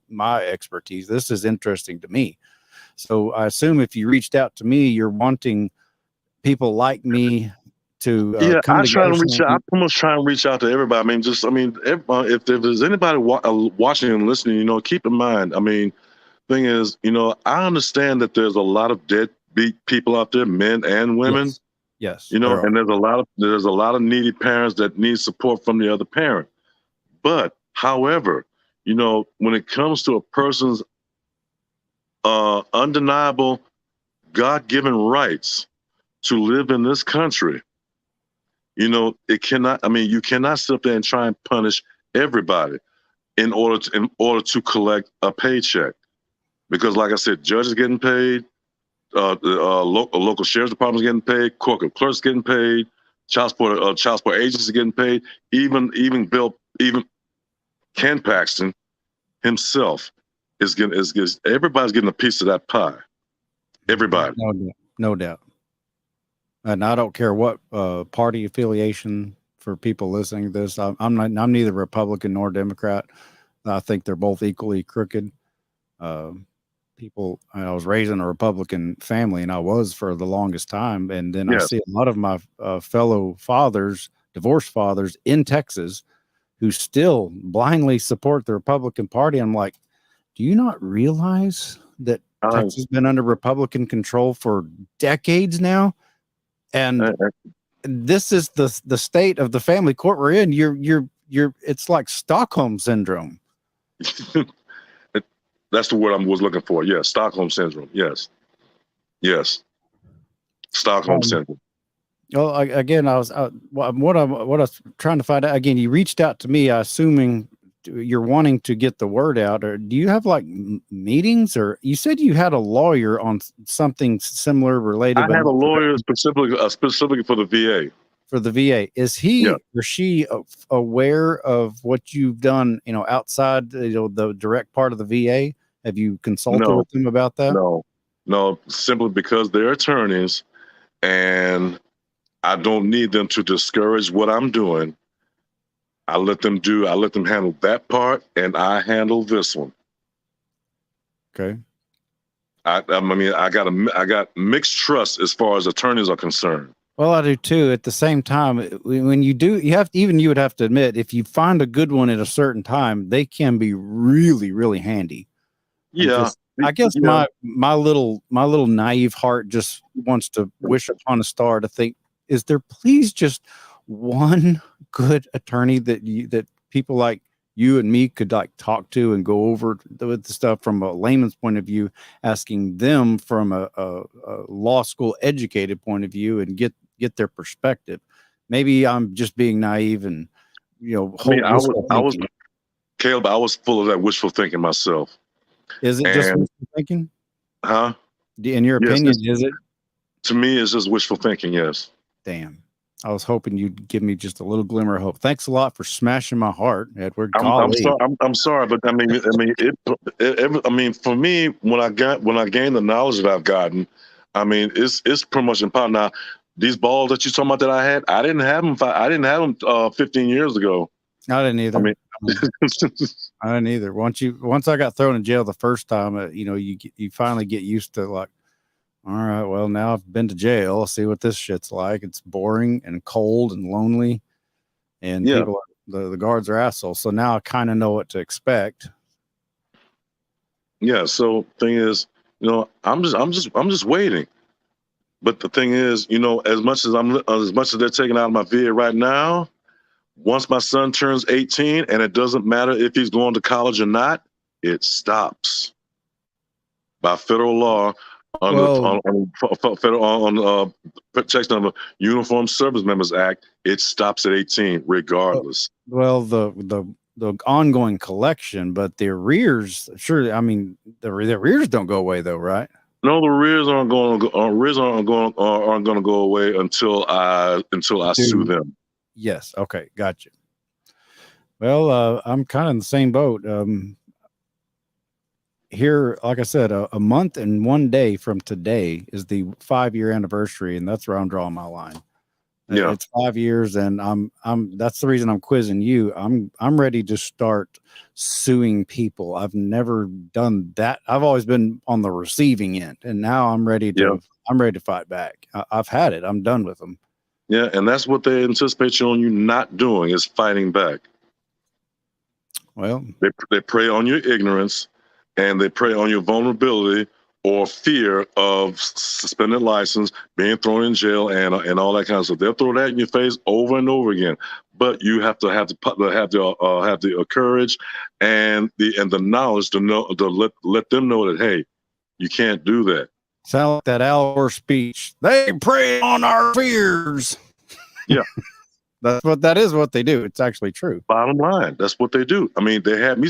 [SPEAKER 1] my expertise. This is interesting to me. So I assume if you reached out to me, you're wanting people like me to
[SPEAKER 2] Yeah,
[SPEAKER 1] come together.
[SPEAKER 2] I almost try and reach out to everybody. I mean, if there's anybody watching and listening, keep in mind. I mean, thing is, I understand that there's a lot of deadbeat people out there, men and women.
[SPEAKER 1] Yes, yes, there are.
[SPEAKER 2] And there's a lot of needy parents that need support from the other parent. But however, when it comes to a person's undeniable God-given rights to live in this country, it cannot. I mean, you cannot sit there and try and punish everybody in order to collect a paycheck. Because, like I said, judges getting paid, local sheriff's department's getting paid, corporate clerks getting paid, child support agencies getting paid, even Ken Paxton himself everybody's getting a piece of that pie. Everybody.
[SPEAKER 1] No doubt. No doubt. And I don't care what party affiliation for people listening to this. I'm neither Republican nor Democrat. I think they're both equally crooked. I was raised in a Republican family, and I was for the longest time. And then I
[SPEAKER 2] Yes.
[SPEAKER 1] see a lot of my fellow fathers, divorced fathers in Texas, who still blindly support the Republican Party. I'm like, do you not realize that Texas has been under Republican control for decades now? And this is the state of the family court we're in. It's like Stockholm syndrome.
[SPEAKER 2] That's the word I was looking for. Yes, Stockholm syndrome. Yes, Stockholm syndrome.
[SPEAKER 1] Well, again, what I was trying to find out. Again, you reached out to me, assuming you're wanting to get the word out. Or do you have like meetings? Or you said you had a lawyer on something similar related.
[SPEAKER 2] I have a lawyer specifically for the VA.
[SPEAKER 1] For the VA, is he or she aware of what you've done? Outside the direct part of the VA. Have you consulted with them about that?
[SPEAKER 2] No, simply because they're attorneys, and I don't need them to discourage what I'm doing. I let them handle that part, and I handle this one.
[SPEAKER 1] Okay.
[SPEAKER 2] I got mixed trust as far as attorneys are concerned.
[SPEAKER 1] Well, I do too. At the same time, when you do, you would have to admit, if you find a good one at a certain time, they can be really, really handy.
[SPEAKER 2] Yeah.
[SPEAKER 1] I guess my little naive heart just wants to wish upon a star to think, is there please just one good attorney that people like you and me could like talk to and go over the stuff from a layman's point of view, asking them from a law school educated point of view and get their perspective. Maybe I'm just being naive and
[SPEAKER 2] Caleb, I was full of that wishful thinking myself.
[SPEAKER 1] Is it just wishful thinking?
[SPEAKER 2] Huh?
[SPEAKER 1] In your opinion, is it?
[SPEAKER 2] To me, it's just wishful thinking. Yes.
[SPEAKER 1] Damn. I was hoping you'd give me just a little glimmer of hope. Thanks a lot for smashing my heart, Edward.
[SPEAKER 2] I'm sorry, but I mean, for me, when I gained the knowledge that I've gotten, I mean, it's pretty much empowered. Now, these balls that you're talking about that I had, I didn't have them 15 years ago.
[SPEAKER 1] I didn't either.
[SPEAKER 2] I mean,
[SPEAKER 1] I didn't either. Once I got thrown in jail the first time, you finally get used to like, all right, well, now I've been to jail. I'll see what this shit's like. It's boring and cold and lonely, and people, the guards are assholes. So now I kind of know what to expect.
[SPEAKER 2] Yeah. So thing is, I'm just waiting. But the thing is, as much as they're taking out of my VA right now, once my son turns 18, and it doesn't matter if he's going to college or not, it stops by federal law. On protection of the Uniformed Service Members Act, it stops at 18 regardless.
[SPEAKER 1] Well, the ongoing collection, but the arrears, sure. I mean, the arrears don't go away though, right?
[SPEAKER 2] No, the arrears aren't going to go away until I sue them.
[SPEAKER 1] Yes. Okay. Gotcha. Well, I'm kind of in the same boat. Here, like I said, a month and 1 day from today is the 5 year anniversary, and that's where I'm drawing my line.
[SPEAKER 2] Yeah.
[SPEAKER 1] It's 5 years, and that's the reason I'm quizzing you. I'm ready to start suing people. I've never done that. I've always been on the receiving end, and now
[SPEAKER 2] Yeah.
[SPEAKER 1] I'm ready to fight back. I've had it. I'm done with them.
[SPEAKER 2] Yeah. And that's what they anticipate you not doing, is fighting back.
[SPEAKER 1] Well,
[SPEAKER 2] They prey on your ignorance, and they prey on your vulnerability or fear of suspended license, being thrown in jail, and all that kind of stuff. They'll throw that in your face over and over again. But you have to have the courage and the knowledge to let them know that, hey, you can't do that.
[SPEAKER 1] sound like that Al Gore speech. They prey on our fears.
[SPEAKER 2] Yeah.
[SPEAKER 1] That's what that is. What they do. It's actually true.
[SPEAKER 2] Bottom line, that's what they do. I mean, they had me.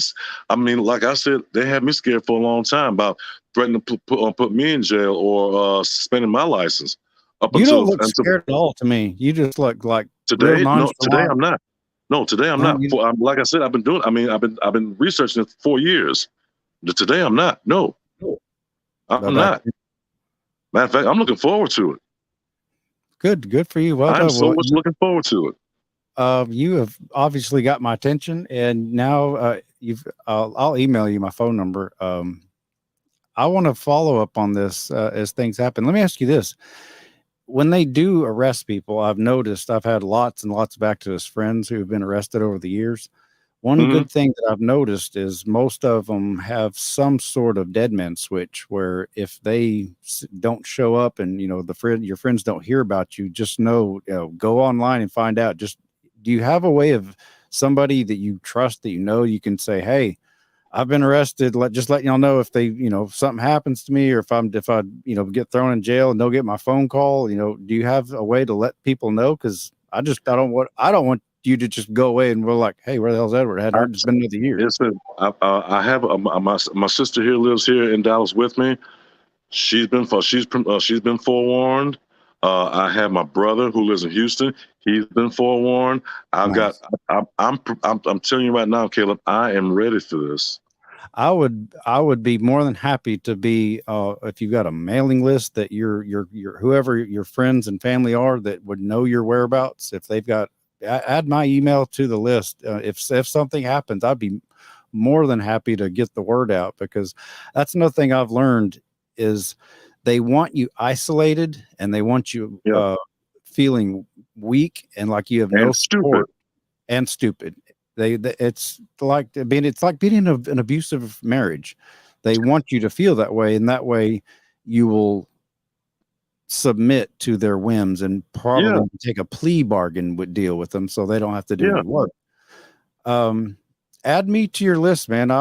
[SPEAKER 2] I mean, like I said, they had me scared for a long time about threatening to put me in jail or suspending my license. Up
[SPEAKER 1] You
[SPEAKER 2] until
[SPEAKER 1] don't look scared at all to me. You just look like real
[SPEAKER 2] today. No, today
[SPEAKER 1] nonchalant.
[SPEAKER 2] I'm not. No, today I'm
[SPEAKER 1] No,
[SPEAKER 2] not. Like I said, I've been doing. I mean, I've been researching it for 4 years. Today I'm not. No, I'm not. Matter of fact, I'm looking forward to it.
[SPEAKER 1] Good for you. Well
[SPEAKER 2] I'm
[SPEAKER 1] done.
[SPEAKER 2] so
[SPEAKER 1] Well,
[SPEAKER 2] much looking forward to it.
[SPEAKER 1] you have obviously got my attention, and now I'll email you my phone number. I want to follow up on this as things happen. Let me ask you this: when they do arrest people, I've noticed I've had lots and lots of activist friends who have been arrested over the years. One
[SPEAKER 2] Mhm.
[SPEAKER 1] good thing that I've noticed is most of them have some sort of dead man switch where if they don't show up and your friends don't hear about you, just go online and find out. Just do you have a way of somebody that you trust that you can say, hey, I've been arrested. Just let y'all know if if something happens to me or if I get thrown in jail and don't get my phone call. Do you have a way to let people know? Because I don't want you to just go away and we're like, hey, where the hell's Edward? I hadn't heard. It's been another year.
[SPEAKER 2] Listen, I have my sister here lives here in Dallas with me. She's been forewarned. I have my brother who lives in Houston. He's been forewarned.
[SPEAKER 1] Nice.
[SPEAKER 2] I'm telling you right now, Caleb, I am ready for this.
[SPEAKER 1] I would be more than happy to be if you've got a mailing list that your whoever your friends and family are that would know your whereabouts. If they've got add my email to the list. If something happens, I'd be more than happy to get the word out, because that's another thing I've learned is they want you isolated and they want you feeling weak and like you have no support and stupid. It's like being in an abusive marriage. They want you to feel that way, and that way you will submit to their whims and probably take a plea bargain with deal with them so they don't have to do any work. Add me to your list, man.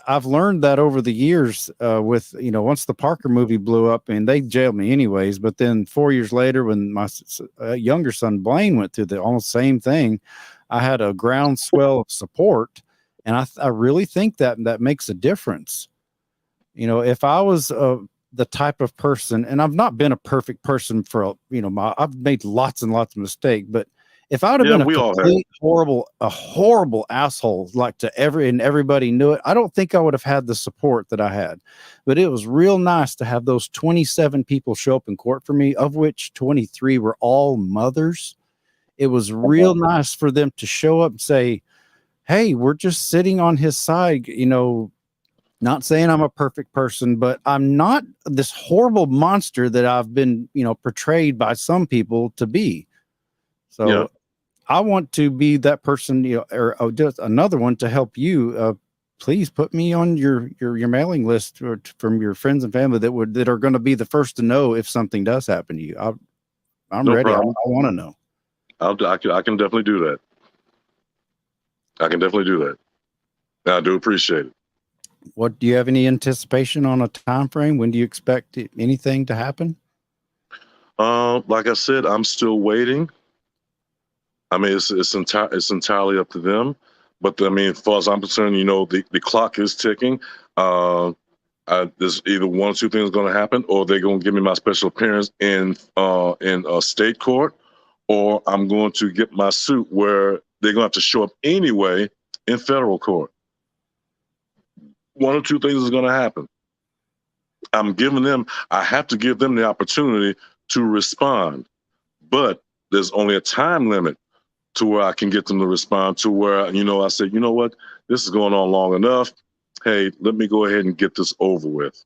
[SPEAKER 1] I've learned that over the years with, once the Parker movie blew up, and they jailed me anyways. But then 4 years later, when my younger son, Blaine, went through the almost same thing, I had a groundswell of support. And I really think that makes a difference. If I was the type of person, and I've not been a perfect person for, I've made lots and lots of mistakes, but if I would have been a complete horrible asshole, like and everybody knew it, I don't think I would have had the support that I had. But it was real nice to have those 27 people show up in court for me, of which 23 were all mothers. It was real nice for them to show up and say, hey, we're just sitting on his side, not saying I'm a perfect person, but I'm not this horrible monster that I've been, portrayed by some people to be. So I want to be that person, or just another one to help you. Please put me on your mailing list from your friends and family that are going to be the first to know if something does happen to you. I'm ready. I want to know.
[SPEAKER 2] I can definitely do that. I can definitely do that. I do appreciate it.
[SPEAKER 1] What do you have any anticipation on a time frame? When do you expect anything to happen?
[SPEAKER 2] Like I said, I'm still waiting. I mean, it's entirely up to them. But I mean, as far as I'm concerned, the clock is ticking. There's either one or two things going to happen, or they're going to give me my special appearance in a state court, or I'm going to get my suit where they're going to have to show up anyway in federal court. One or two things is going to happen. I have to give them the opportunity to respond, but there's only a time limit to where I can get them to respond, to where, I said, you know what, this is going on long enough. Hey, let me go ahead and get this over with.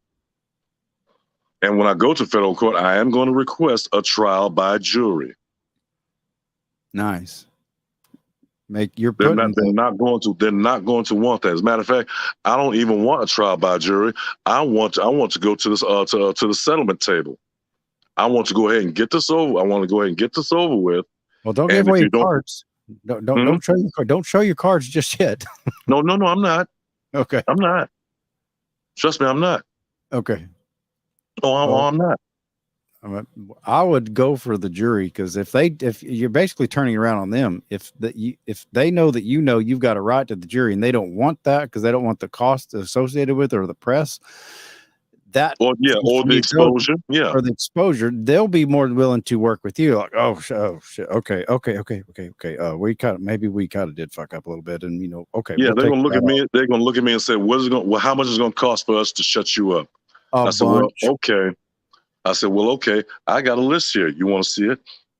[SPEAKER 2] And when I go to federal court, I am going to request a trial by jury.
[SPEAKER 1] Nice.
[SPEAKER 2] They're not going to want that. As a matter of fact, I don't even want a trial by jury. I want to go to this to the settlement table. I want to go ahead and get this over. I want to go ahead and get this over with.
[SPEAKER 1] Well, don't give away your cards. Don't show your cards just yet.
[SPEAKER 2] No, I'm not.
[SPEAKER 1] Okay.
[SPEAKER 2] I'm not. Trust me, I'm not.
[SPEAKER 1] Okay.
[SPEAKER 2] I'm not.
[SPEAKER 1] I would go for the jury, because if you're basically turning around on them, if they know that you've got a right to the jury, and they don't want that because they don't want the cost associated with it, or the press, or
[SPEAKER 2] the exposure,
[SPEAKER 1] or the exposure, they'll be more than willing to work with you. Like, oh shit, okay. Maybe we kind of did fuck up a little bit, and okay.
[SPEAKER 2] Yeah, they're gonna look at me. They're gonna look at me and say, how much is it gonna cost for us to shut you up? I said, well, okay. I said, well, okay, I got a list here. You want to see it?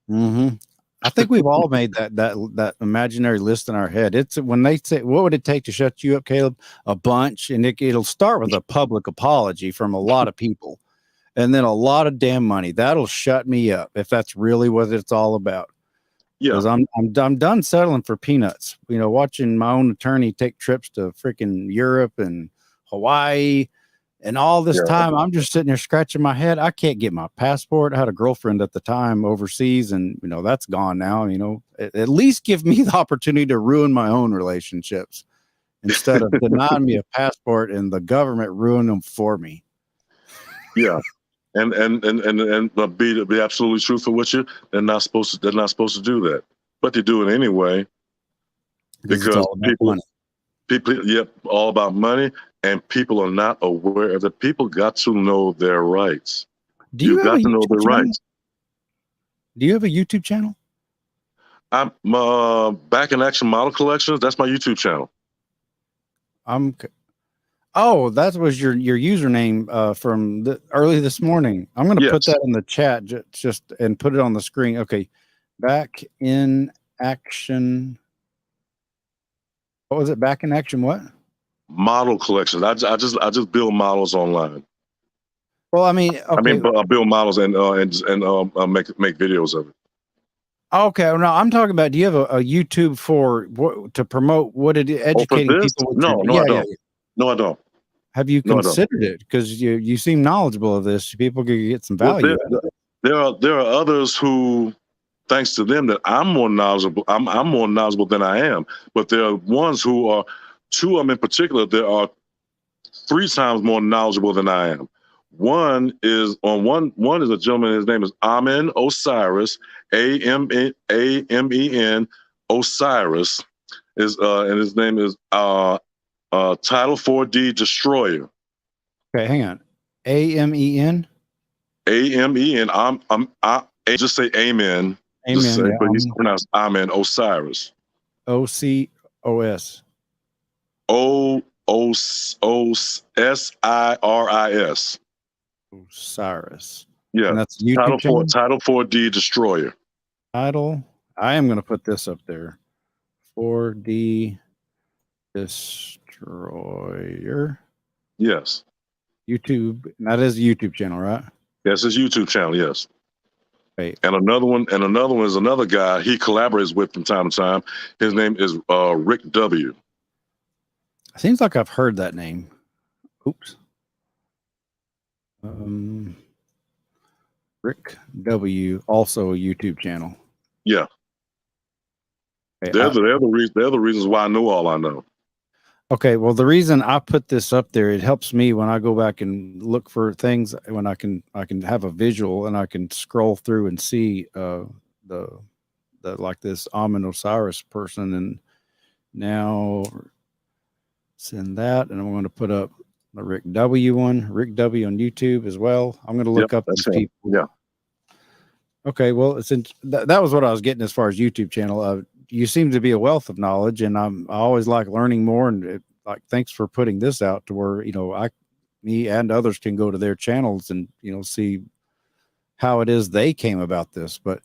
[SPEAKER 1] Mm-hmm. I think we've all made that imaginary list in our head. It's when they say, what would it take to shut you up, Caleb? A bunch. And it'll start with a public apology from a lot of people, and then a lot of damn money. That'll shut me up, if that's really what it's all about.
[SPEAKER 2] Yeah.
[SPEAKER 1] Because I'm done settling for peanuts. Watching my own attorney take trips to freaking Europe and Hawaii. And all this time, I'm just sitting there scratching my head. I can't get my passport. I had a girlfriend at the time overseas, and that's gone now. At least give me the opportunity to ruin my own relationships instead of denying me a passport and the government ruin them for me.
[SPEAKER 2] Yeah, and be absolutely truthful with you. They're not supposed to do that, but they do it anyway because people, all about money. And people are not aware of that. People got to know their rights. You've got to know their rights.
[SPEAKER 1] Do you have a YouTube channel?
[SPEAKER 2] I'm Back in Action Model Collections. That's my YouTube channel.
[SPEAKER 1] That was your username from early this morning. I'm going to put that in the chat just and put it on the screen. Okay, Back in Action. What was it? Back in Action what?
[SPEAKER 2] Model collections. I just build models online.
[SPEAKER 1] Well, I build
[SPEAKER 2] models and make videos of it.
[SPEAKER 1] Okay, well, now I'm talking about. Do you have a YouTube to promote educating people?
[SPEAKER 2] No, I don't. No, I don't.
[SPEAKER 1] Have you considered it? Because you seem knowledgeable of this. People could get some value.
[SPEAKER 2] There are others who, thanks to them, that I'm more knowledgeable. I'm more knowledgeable than I am. But there are ones who are. Two of them in particular, there are 3 times more knowledgeable than I am. One is a gentleman. His name is Amen Osiris, Amen Osiris, and his name is Title 4D Destroyer.
[SPEAKER 1] Okay, hang on. Amen.
[SPEAKER 2] Amen. I just say Amen.
[SPEAKER 1] Amen.
[SPEAKER 2] But he's pronounced Amen Osiris.
[SPEAKER 1] OCOS.
[SPEAKER 2] OSIRIS.
[SPEAKER 1] Osiris.
[SPEAKER 2] Yeah.
[SPEAKER 1] And that's YouTube
[SPEAKER 2] Title 4D Destroyer.
[SPEAKER 1] Title. I am going to put this up there. 4D Destroyer.
[SPEAKER 2] Yes.
[SPEAKER 1] YouTube. And that is a YouTube channel, right?
[SPEAKER 2] Yes, it's YouTube channel. Yes.
[SPEAKER 1] Right.
[SPEAKER 2] And another one is another guy he collaborates with from time to time. His name is Rick W.
[SPEAKER 1] Seems like I've heard that name. Oops. Rick W. Also a YouTube channel.
[SPEAKER 2] Yeah.
[SPEAKER 1] Okay,
[SPEAKER 2] they're the reasons why I know all I know.
[SPEAKER 1] Okay, well, the reason I put this up there, it helps me when I go back and look for things, when I can have a visual and I can scroll through and see the like this Amen Osiris person. And now send that, and I'm going to put up the Rick W. on YouTube as well. I'm going to look up these people.
[SPEAKER 2] Yeah.
[SPEAKER 1] Okay, well, since that was what I was getting as far as YouTube channel. You seem to be a wealth of knowledge, and I always like learning more. And like, thanks for putting this out to where me and others can go to their channels and see how it is they came about this. But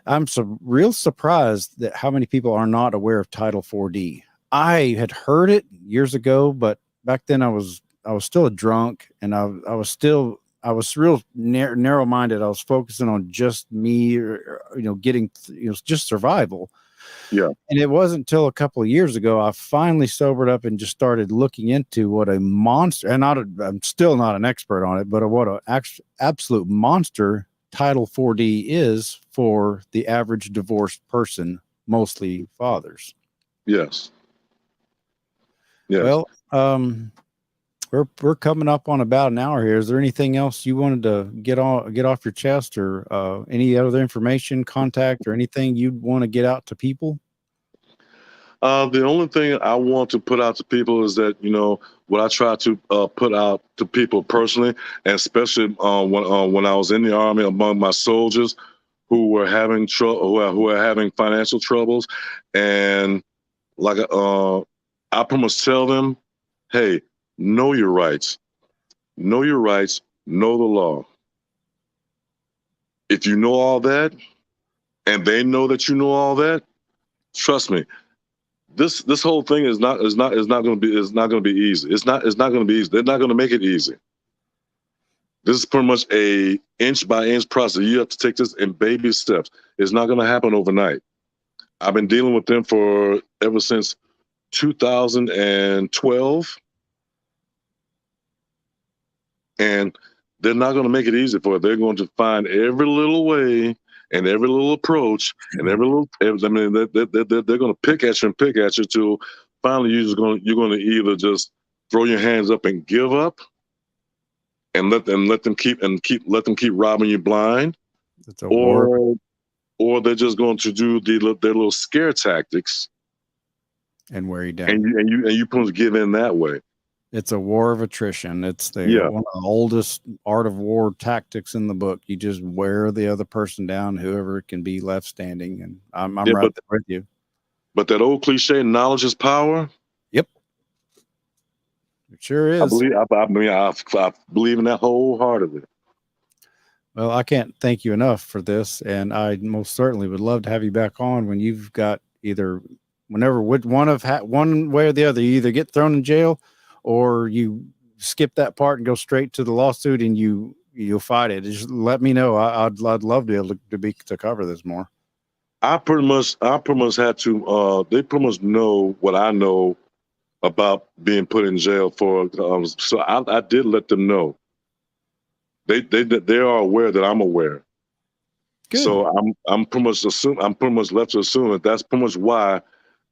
[SPEAKER 1] I'm real surprised that how many people are not aware of Title 4D. I had heard it years ago, but back then I was still a drunk, and I was real narrow minded. I was focusing on just me, or, getting just survival.
[SPEAKER 2] Yeah.
[SPEAKER 1] And it wasn't until a couple of years ago I finally sobered up and just started looking into what a monster, and I'm still not an expert on it, but what an absolute monster Title 4D is for the average divorced person, mostly fathers.
[SPEAKER 2] Yes. Yes.
[SPEAKER 1] Well, we're coming up on about an hour here. Is there anything else you wanted to get off your chest, or any other information, contact, or anything you'd want to get out to people?
[SPEAKER 2] The only thing I want to put out to people is that, what I try to put out to people personally, and especially when I was in the Army, among my soldiers who were having who are having financial troubles, and like I pretty much tell them, hey, know your rights, know your rights, know the law. If you know all that, and they know that you know all that, trust me, this whole thing is not going to be easy. It's not going to be easy. They're not going to make it easy. This is pretty much a inch by inch process. You have to take this in baby steps. It's not going to happen overnight. I've been dealing with them for ever since 2012, and they're not going to make it easy for it. They're going to find every little way and every little approach and every little. I mean, they're going to pick at you till finally you're going to either just throw your hands up and give up, and let them keep robbing you blind,
[SPEAKER 1] It's a war,
[SPEAKER 2] or they're just going to do their little scare tactics
[SPEAKER 1] and wear you down.
[SPEAKER 2] and you put to give in that way.
[SPEAKER 1] It's a war of attrition. It's one of the oldest art of war tactics in the book. You just wear the other person down, whoever can be left standing. And I'm right there with you.
[SPEAKER 2] But that old cliche, knowledge is power.
[SPEAKER 1] Yep, it sure is.
[SPEAKER 2] I believe in that wholeheartedly.
[SPEAKER 1] Well, I can't thank you enough for this, and I most certainly would love to have you back on when you've got whenever one way or the other. You either get thrown in jail, or you skip that part and go straight to the lawsuit, and you'll fight it. Just let me know. I'd love to be able to cover this more.
[SPEAKER 2] I pretty much had to. They pretty much know what I know about being put in jail for. So I did let them know. They are aware that I'm aware. Good. So I'm pretty much left to assume that that's pretty much why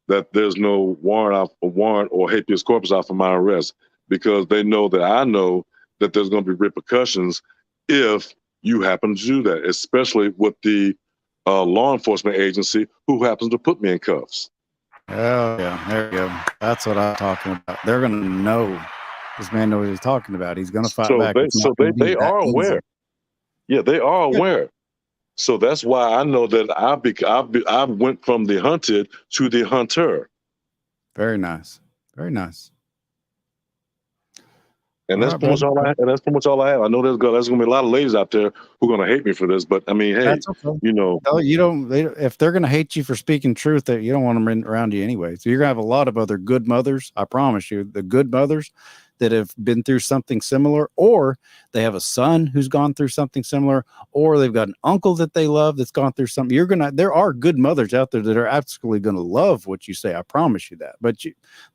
[SPEAKER 2] that there's no warrant or habeas corpus out for my arrest, because they know that I know that there's going to be repercussions if you happen to do that, especially with the law enforcement agency who happens to put me in cuffs.
[SPEAKER 1] Oh yeah, there you go. That's what I'm talking about. They're going to know. This man knows what he's talking about. He's going to fight back.
[SPEAKER 2] They are aware. Yeah, they are aware. So that's why I know that I went from the hunted to the hunter.
[SPEAKER 1] Very nice. Very nice.
[SPEAKER 2] And that's pretty much all I have. And that's pretty much all I have. I know there's going to be a lot of ladies out there who are going to hate me for this, but I mean, hey,
[SPEAKER 1] that's okay. If they're going to hate you for speaking truth, you don't want them around you anyway. So you're going to have a lot of other good mothers. I promise you, the good mothers that have been through something similar, or they have a son who's gone through something similar, or they've got an uncle that they love that's gone through something. There are good mothers out there that are absolutely going to love what you say. I promise you that. But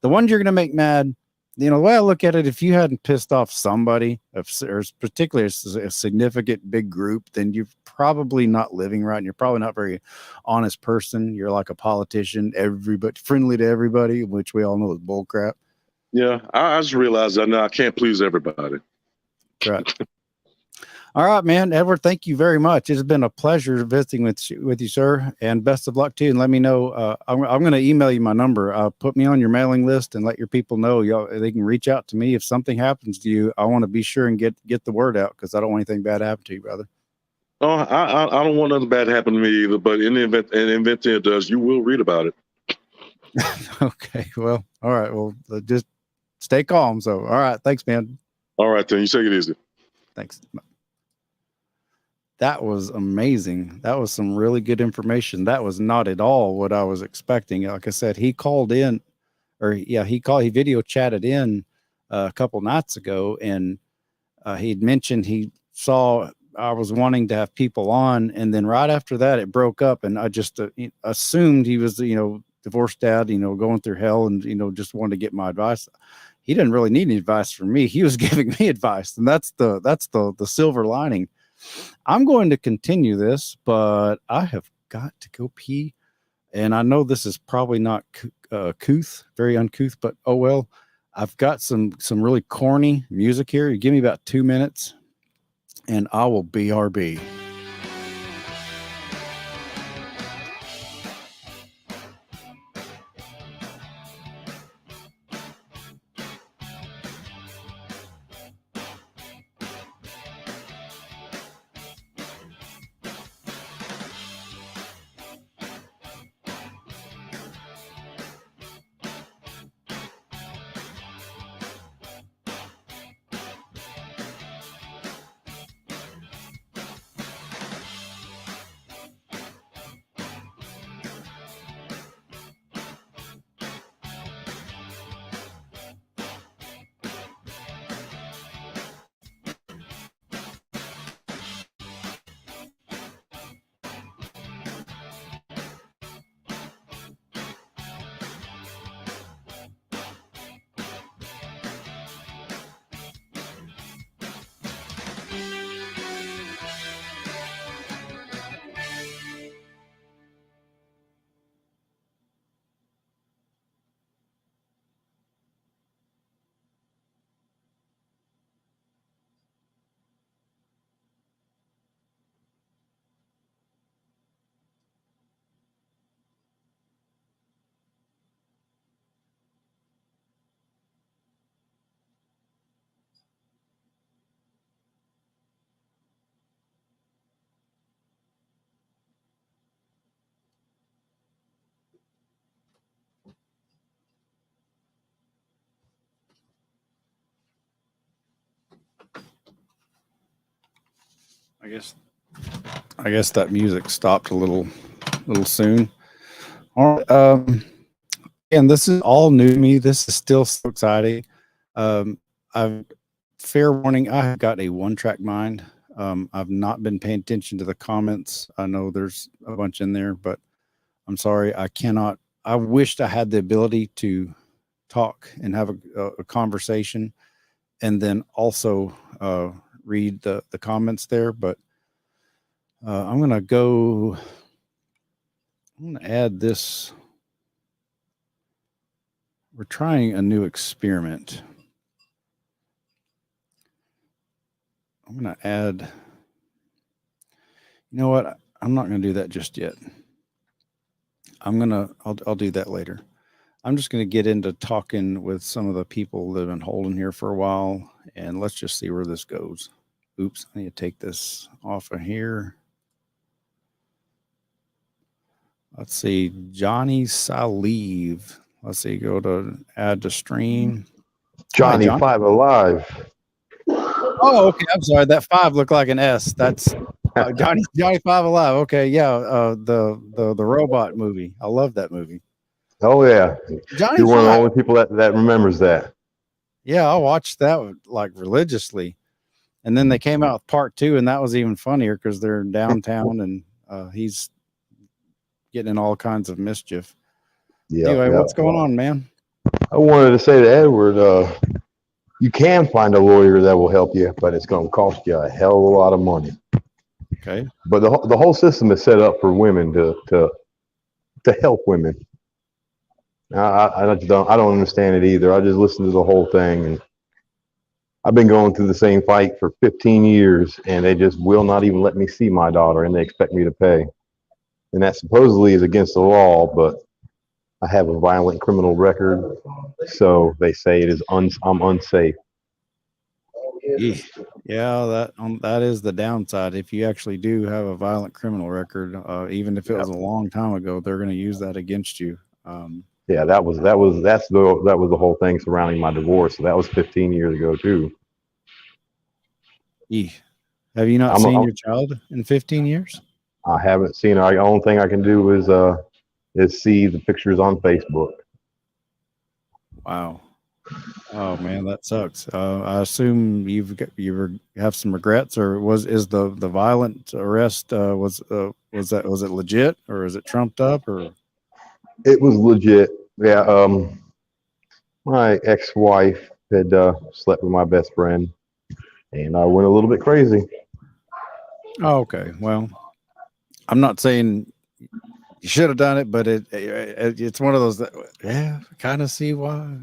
[SPEAKER 1] the ones you're going to make mad, the way I look at it, if you hadn't pissed off somebody, or particularly a significant big group, then you're probably not living right, and you're probably not a very honest person. You're like a politician, everybody friendly to everybody, which we all know is bullcrap.
[SPEAKER 2] Yeah, I just realized that now I can't please everybody.
[SPEAKER 1] Right. All right, man. Edward, thank you very much. It's been a pleasure visiting with you, sir, and best of luck to you. And let me know. I'm going to email you my number. Put me on your mailing list and let your people know. They can reach out to me if something happens to you. I want to be sure and get the word out, because I don't want anything bad to happen to you, brother.
[SPEAKER 2] Oh, I don't want nothing bad to happen to me either. But in the event it does, you will read about it.
[SPEAKER 1] Okay. Well, all right. Well, just stay calm. So, all right. Thanks, man.
[SPEAKER 2] All right, then. You take it easy.
[SPEAKER 1] Thanks. That was amazing. That was some really good information. That was not at all what I was expecting. Like I said, he called in, or yeah, he video chatted in a couple nights ago, and he'd mentioned he saw I was wanting to have people on, and then right after that, it broke up, and I just assumed he was, divorced dad, going through hell, and just wanted to get my advice. He didn't really need any advice from me. He was giving me advice, and that's the silver lining. I'm going to continue this, but I have got to go pee. And I know this is probably not couth, very uncouth, but oh well. I've got some really corny music here. You give me about 2 minutes, and I will BRB. I guess that music stopped a little soon. All right. And this is all new to me. This is still so exciting. I've fair warning. I have got a one-track mind. I've not been paying attention to the comments. I know there's a bunch in there, but I'm sorry. I cannot. I wished I had the ability to talk and have a conversation, and then also read the comments there. But I'm gonna go. I'm gonna add this. We're trying a new experiment. I'm going to add, you know what? I'm not going to do that just yet. I'll do that later. I'm just going to get into talking with some of the people that have been holding here for a while, and let's just see where this goes. Oops, I need to take this off of here. Let's see, Johnny Salive. Let's see, go to add to stream.
[SPEAKER 3] Johnny
[SPEAKER 1] Hi, John.
[SPEAKER 3] Five Alive.
[SPEAKER 1] Oh, okay. I'm sorry. That 5 looked like an S. That's Johnny 5 Alive. Okay, yeah. The robot movie. I love that movie.
[SPEAKER 3] Oh yeah,
[SPEAKER 1] Johnny
[SPEAKER 3] you're one of the
[SPEAKER 1] 5.
[SPEAKER 3] only people that remembers that.
[SPEAKER 1] Yeah, I watched that like religiously, and then they came out with part 2, and that was even funnier because they're downtown and he's getting in all kinds of mischief.
[SPEAKER 3] Yeah.
[SPEAKER 1] Anyway, what's going on, man?
[SPEAKER 3] I wanted to say to Edward, you can find a lawyer that will help you, but it's going to cost you a hell of a lot of money.
[SPEAKER 1] Okay.
[SPEAKER 3] But the whole system is set up for women to help women. I don't understand it either. I just listened to the whole thing, and I've been going through the same fight for 15 years, and they just will not even let me see my daughter, and they expect me to pay. And that supposedly is against the law, but I have a violent criminal record, so they say it is I'm unsafe.
[SPEAKER 1] Eesh. Yeah, that is the downside. If you actually do have a violent criminal record, even if it was a long time ago, they're going to use that against you.
[SPEAKER 3] Yeah, that was the whole thing surrounding my divorce. So that was 15 years ago too.
[SPEAKER 1] Eesh. Have you not seen your child in 15 years?
[SPEAKER 3] I haven't seen her. The only thing I can do is see the pictures on Facebook.
[SPEAKER 1] Wow. Oh man, that sucks. I assume you have some regrets, or is the violent arrest was it legit, or is it trumped up, or?
[SPEAKER 3] It was legit. Yeah. My ex-wife had slept with my best friend, and I went a little bit crazy.
[SPEAKER 1] Oh, okay. Well, I'm not saying you should have done it, but it's one of those that, yeah, kind of see why.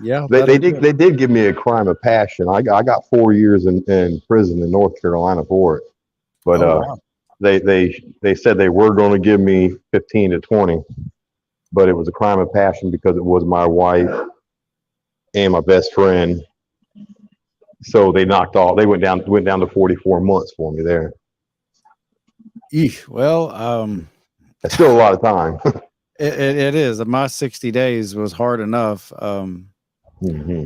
[SPEAKER 1] Yeah,
[SPEAKER 3] They did give me a crime of passion. I got 4 years in prison in North Carolina for it, but
[SPEAKER 1] oh wow.
[SPEAKER 3] they said they were going to give me 15 to 20, but it was a crime of passion because it was my wife and my best friend. So they went down to 44 months for me there.
[SPEAKER 1] Well,
[SPEAKER 3] It's still a lot of time.
[SPEAKER 1] it is. My 60 days was hard enough.
[SPEAKER 3] Mm-hmm.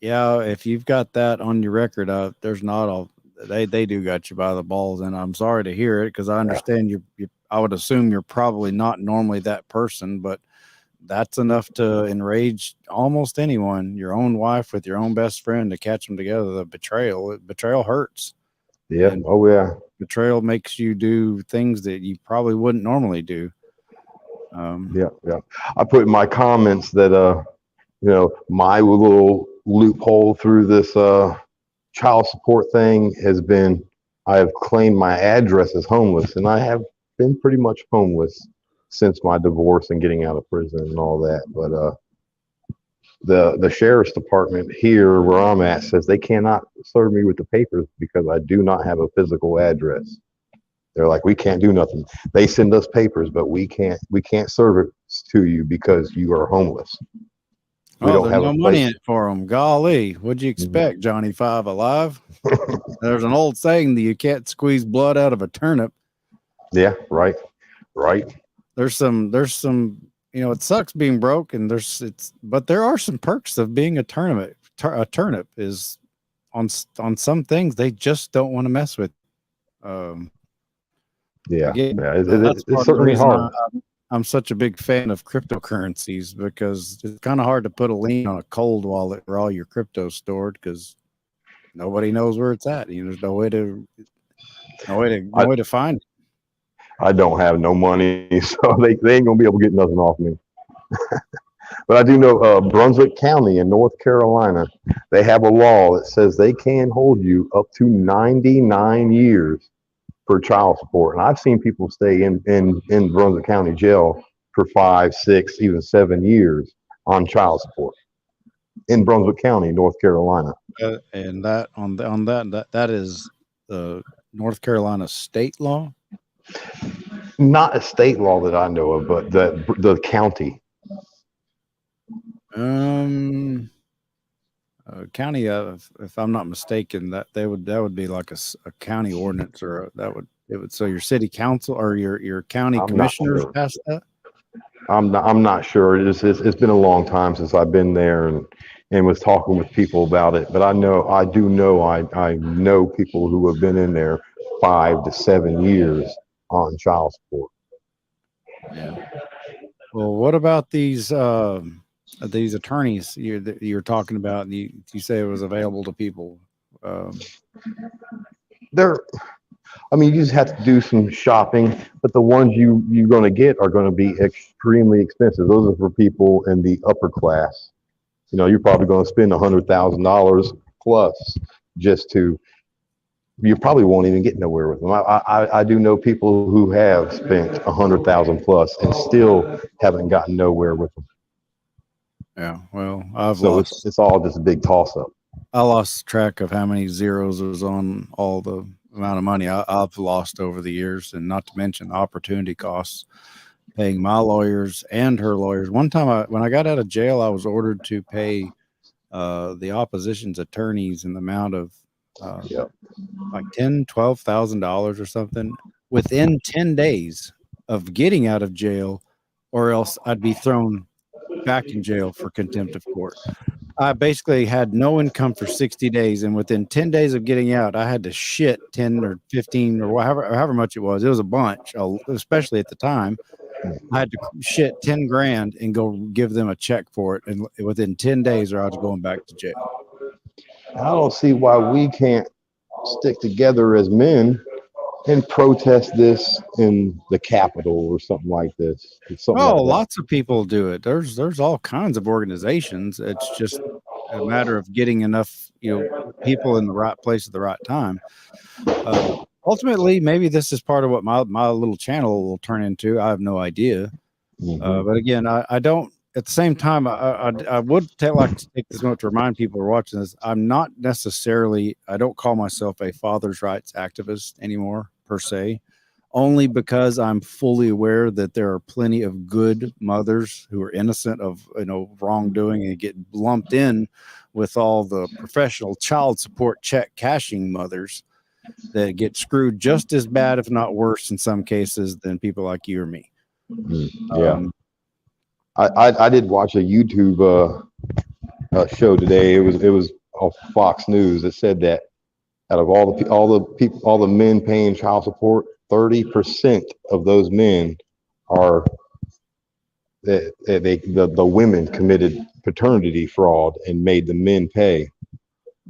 [SPEAKER 1] Yeah, if you've got that on your record, there's not all they do got you by the balls, and I'm sorry to hear it because I understand you. I would assume you're probably not normally that person, but that's enough to enrage almost anyone. Your own wife with your own best friend to catch them together. The betrayal hurts.
[SPEAKER 3] Yeah.
[SPEAKER 1] And
[SPEAKER 3] Oh yeah.
[SPEAKER 1] betrayal makes you do things that you probably wouldn't normally do.
[SPEAKER 3] Yeah. I put in my comments that my little loophole through this child support thing has been I have claimed my address as homeless, and I have been pretty much homeless since my divorce and getting out of prison and all that. But the sheriff's department here where I'm at says they cannot serve me with the papers because I do not have a physical address. They're like, we can't do nothing. They send us papers, but we can't serve it to you because you are homeless. We don't
[SPEAKER 1] there's
[SPEAKER 3] have
[SPEAKER 1] no
[SPEAKER 3] a
[SPEAKER 1] money
[SPEAKER 3] place.
[SPEAKER 1] in it for them. Golly, what'd you expect, Johnny Five alive? There's an old saying that you can't squeeze blood out of a turnip.
[SPEAKER 3] Yeah, right.
[SPEAKER 1] There's some, it sucks being broke, and but there are some perks of being a turnip. A turnip is on some things they just don't want to mess with.
[SPEAKER 3] Yeah,
[SPEAKER 1] again,
[SPEAKER 3] it's
[SPEAKER 1] part of the
[SPEAKER 3] certainly
[SPEAKER 1] reason
[SPEAKER 3] hard.
[SPEAKER 1] I'm such a big fan of cryptocurrencies, because it's kind of hard to put a lien on a cold wallet where all your crypto's stored, because nobody knows where it's at. There's no way to find it.
[SPEAKER 3] I don't have no money, so they ain't gonna be able to get nothing off me. But I do know Brunswick County in North Carolina, they have a law that says they can hold you up to 99 years for child support. And I've seen people stay in Brunswick County jail for 5, 6, even 7 years on child support in Brunswick County, North Carolina.
[SPEAKER 1] And that is the North Carolina state law.
[SPEAKER 3] Not a state law that I know of, but the county.
[SPEAKER 1] County, if I'm not mistaken, that would be like a county ordinance, or so your city council or your county commissioners passed that.
[SPEAKER 3] I'm not sure. It's been a long time since I've been there and was talking with people about it. But I know people who have been in there 5 to 7 years on child support.
[SPEAKER 1] Yeah. Well, what about these attorneys you're talking about? You say it was available to people.
[SPEAKER 3] You just have to do some shopping, but the ones you're going to get are going to be extremely expensive. Those are for people in the upper class. You're probably going to spend $100,000 plus just to. You probably won't even get nowhere with them. I do know people who have spent $100,000 plus and still haven't gotten nowhere with them.
[SPEAKER 1] Yeah, well,
[SPEAKER 3] it's all just a big toss up.
[SPEAKER 1] I lost track of how many zeros was on all the amount of money I've lost over the years, and not to mention the opportunity costs, paying my lawyers and her lawyers. One time when I got out of jail, I was ordered to pay the opposition's attorneys and the amount of
[SPEAKER 3] Yep.
[SPEAKER 1] like $10,000-12,000 or something within 10 days of getting out of jail, or else I'd be thrown back in jail for contempt of court. I basically had no income for 60 days, and within 10 days of getting out, I had to shit 10 or 15 or however much it was. It was a bunch, especially at the time. I had to shit 10 grand and go give them a check for it, and within 10 days, or I was going back to jail.
[SPEAKER 3] I don't see why we can't stick together as men and protest this in the Capitol or something like this. Something
[SPEAKER 1] Oh,
[SPEAKER 3] like that.
[SPEAKER 1] lots of people do it. There's all kinds of organizations. It's just a matter of getting enough, people in the right place at the right time. Ultimately, maybe this is part of what my little channel will turn into. I have no idea. But again, I don't. At the same time, I would like to take this moment to remind people who are watching this. I'm not necessarily. I don't call myself a father's rights activist anymore per se. Only because I'm fully aware that there are plenty of good mothers who are innocent of wrongdoing and get lumped in with all the professional child support check cashing mothers that get screwed just as bad, if not worse, in some cases than people like you or me.
[SPEAKER 3] Yeah, I did watch a YouTube show today. It was on Fox News. It said that out of all the men paying child support, 30% of those men are the women committed paternity fraud and made the men pay.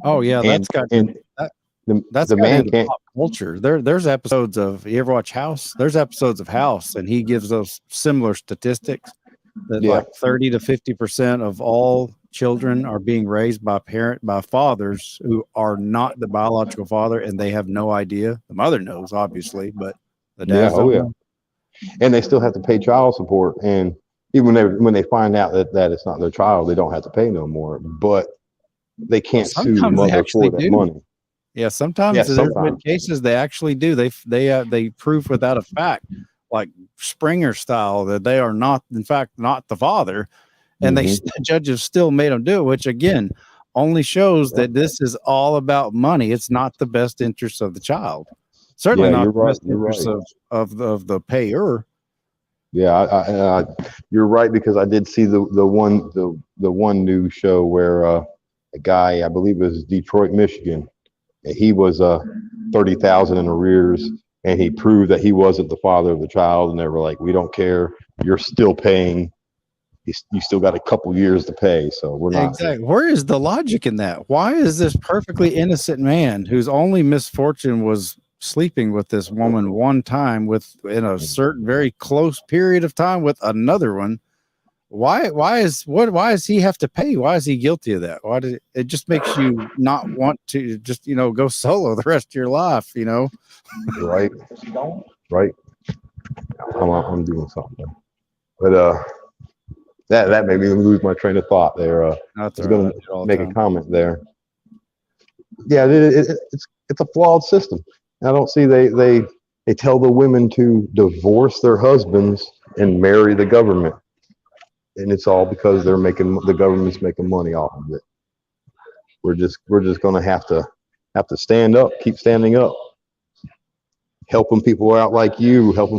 [SPEAKER 1] Oh yeah, that's got into pop culture. There's episodes of, you ever watch House? There's episodes of House, and he gives those similar statistics that like 30 to 50% of all children are being raised by fathers who are not the biological father, and they have no idea. The mother knows, obviously, but the dads don't know.
[SPEAKER 3] And they still have to pay child support. And even when they find out that it's not their child, they don't have to pay no more. But they can't sue the mother for that money.
[SPEAKER 1] Yeah, sometimes there's been cases they actually do. They prove without a fact, like Springer style, that they are not, in fact, not the father. And the judges still made them do it, which again only shows that this is all about money. It's not the best interest of the child. Certainly not the best interest of the payer.
[SPEAKER 3] Yeah, you're right, because I did see the one news show where a guy, I believe it was Detroit, Michigan, he was 30,000 in arrears, and he proved that he wasn't the father of the child, and they were like, "We don't care. You're still paying. You still got a couple years to pay." So we're not.
[SPEAKER 1] Exactly. Where is the logic in that? Why is this perfectly innocent man whose only misfortune was sleeping with this woman one time in a certain very close period of time with another one? Why does he have to pay? Why is he guilty of that? It just makes you not want to just, go solo the rest of your life,
[SPEAKER 3] Right. I'm doing something. But that made me lose my train of thought there. I was going to make a comment there. Yeah, it's a flawed system. I don't see they tell the women to divorce their husbands and marry the government, and it's all because the government's making money off of it. We're just going to have to stand up, keep standing up, helping people out like you, helping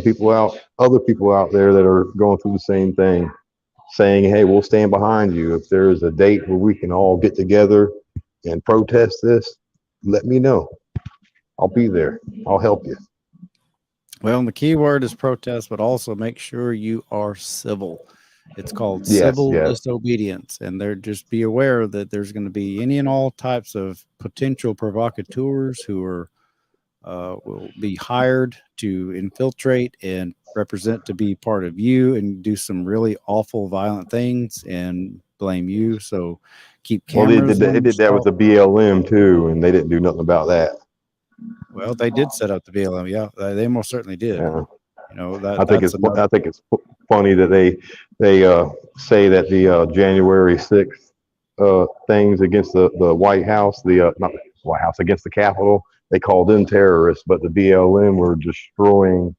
[SPEAKER 3] other people out there that are going through the same thing, saying, "Hey, we'll stand behind you. If there's a date where we can all get together and protest this, let me know. I'll be there. I'll help you."
[SPEAKER 1] Well, the key word is protest, but also make sure you are civil. It's called civil disobedience. And just be aware that there's going to be any and all types of potential provocateurs who will be hired to infiltrate and represent to be part of you and do some really awful, violent things and blame you. So keep cameras.
[SPEAKER 3] Well, they did that with the BLM too, and they didn't do nothing about that.
[SPEAKER 1] Well, they did set up the BLM. Yeah, they most certainly did.
[SPEAKER 3] Yeah.
[SPEAKER 1] I think it's
[SPEAKER 3] funny that they say that the January 6th things against the White House, not the White House, against the Capitol, they called them terrorists, but the BLM were destroying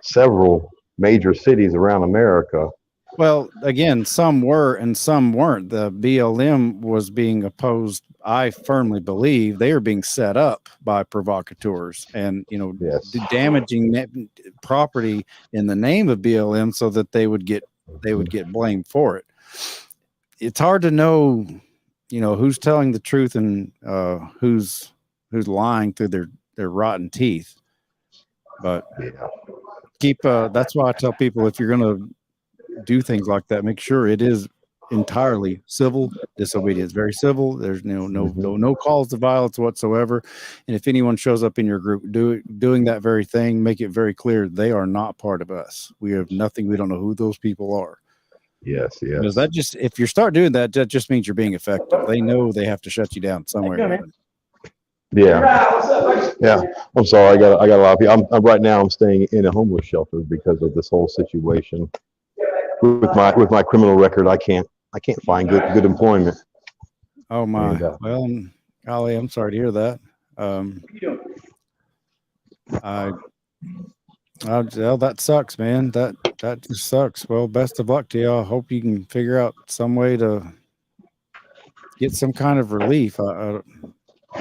[SPEAKER 3] several major cities around America
[SPEAKER 1] Well, again, some were and some weren't. The BLM was being opposed. I firmly believe they are being set up by provocateurs and,
[SPEAKER 3] Yes.
[SPEAKER 1] damaging property in the name of BLM so that they would get blamed for it. It's hard to know, who's telling the truth and who's lying through their rotten teeth. But
[SPEAKER 3] Yeah.
[SPEAKER 1] that's why I tell people, if you're going to do things like that, make sure it is entirely civil disobedience, very civil. There's no calls to violence whatsoever. And if anyone shows up in your group doing that very thing, make it very clear they are not part of us. We have nothing. We don't know who those people are.
[SPEAKER 3] Yes.
[SPEAKER 1] Because that just, if you start doing that, that just means you're being effective. They know they have to shut you down some way or another.
[SPEAKER 3] Yeah. Yeah. I'm sorry. I got a lot of people. I'm right now. I'm staying in a homeless shelter because of this whole situation. With my criminal record, I can't find good employment.
[SPEAKER 1] Oh my.
[SPEAKER 3] And,
[SPEAKER 1] well, golly, I'm sorry to hear that. Well, that sucks, man. That just sucks. Well, best of luck to you. I hope you can figure out some way to get some kind of relief.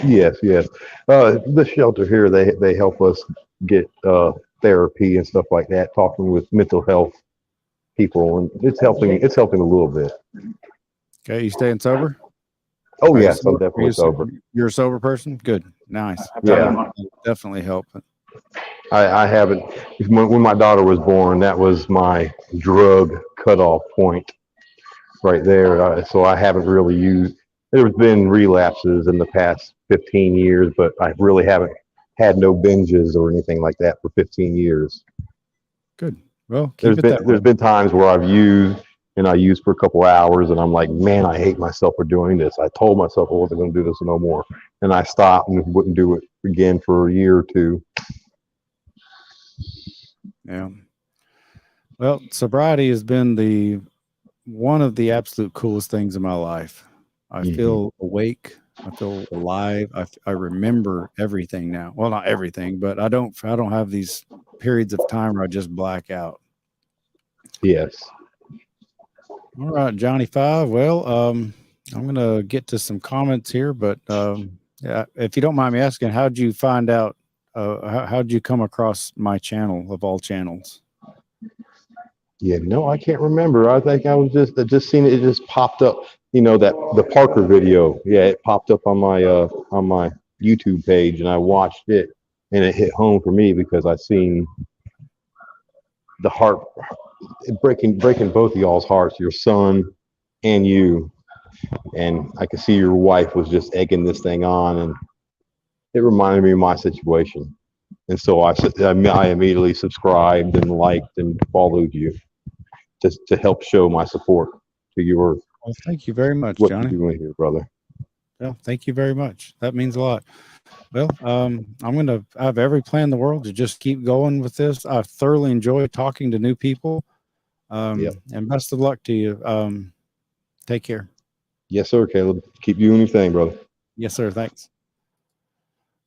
[SPEAKER 3] Yes. The shelter here, they help us get therapy and stuff like that. Talking with mental health people, and it's helping a little bit.
[SPEAKER 1] Okay, you staying sober?
[SPEAKER 3] Oh yes, I'm definitely sober.
[SPEAKER 1] You're a sober person? Good, nice.
[SPEAKER 3] Yeah,
[SPEAKER 1] definitely help.
[SPEAKER 3] I haven't. When my daughter was born, that was my drug cutoff point right there. So I haven't really used. There's been relapses in the past 15 years, but I really haven't had no binges or anything like that for 15 years.
[SPEAKER 1] Good. Well,
[SPEAKER 3] there's been times where I've used for a couple hours, and I'm like, man, I hate myself for doing this. I told myself I wasn't going to do this no more, and I stopped and wouldn't do it again for a year or two.
[SPEAKER 1] Yeah. Well, sobriety has been one of the absolute coolest things in my life. I feel awake. I feel alive. I remember everything now. Well, not everything, but I don't have these periods of time where I just black out.
[SPEAKER 3] Yes.
[SPEAKER 1] All right, Johnny Five. Well, I'm gonna get to some comments here, but yeah, if you don't mind me asking, how'd you find out? How'd you come across my channel of all channels?
[SPEAKER 3] Yeah, no, I can't remember. I think I was just seen it. It just popped up. That the Parker video. Yeah, it popped up on my YouTube page, and I watched it, and it hit home for me because I seen the heart breaking both of y'all's hearts, your son and you, and I could see your wife was just egging this thing on, and it reminded me of my situation, and so I immediately subscribed and liked and followed you to help show my support to your.
[SPEAKER 1] Well, thank you very much,
[SPEAKER 3] what
[SPEAKER 1] Johnny.
[SPEAKER 3] you're doing here, brother.
[SPEAKER 1] Well, thank you very much. That means a lot. Well, I have every plan in the world to just keep going with this. I thoroughly enjoy talking to new people. And best of luck to you. Take care.
[SPEAKER 3] Yes, sir, Caleb. Keep doing your thing, brother.
[SPEAKER 1] Yes, sir. Thanks.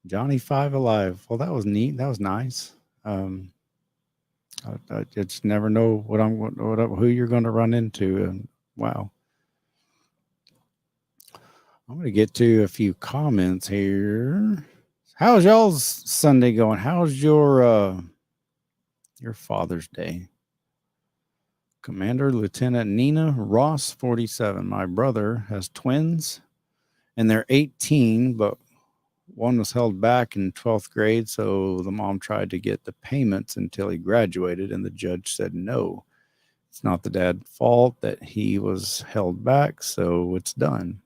[SPEAKER 1] Johnny Five Alive. Well, that was neat. That was nice. I just never know who you're going to run into. And wow. I'm going to get to a few comments here. How's y'all's Sunday going? How's your Father's Day? Commander Lieutenant Nina Ross, 47. My brother has twins, and they're 18, but one was held back in 12th grade, so the mom tried to get the payments until he graduated, and the judge said no. It's not the dad's fault that he was held back, so it's done.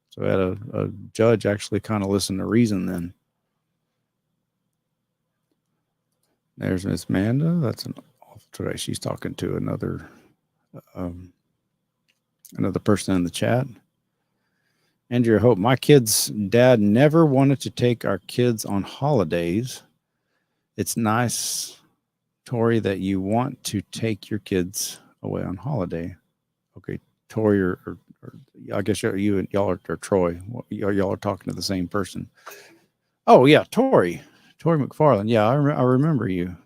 [SPEAKER 1] So I had a judge actually kind of listen to reason then. There's Miss Amanda. That's an awful today. She's talking to another person in the chat. Andrew Hope. My kid's dad never wanted to take our kids on holidays. It's nice, Tori, that you want to take your kids away on holiday. Okay, Tori, or I guess you and y'all are Troy. Y'all are talking to the same person. Oh yeah, Tori McFarland. Yeah, I remember you.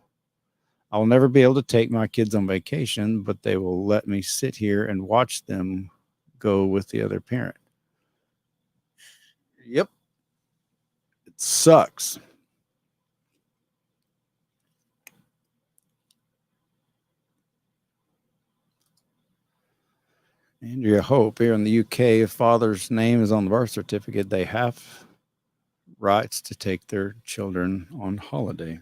[SPEAKER 1] I'll never be able to take my kids on vacation, but they will let me sit here and watch them go with the other parent. Yep. It sucks. Andrea Hope, here in the UK, if father's name is on the birth certificate, they have rights to take their children on holiday.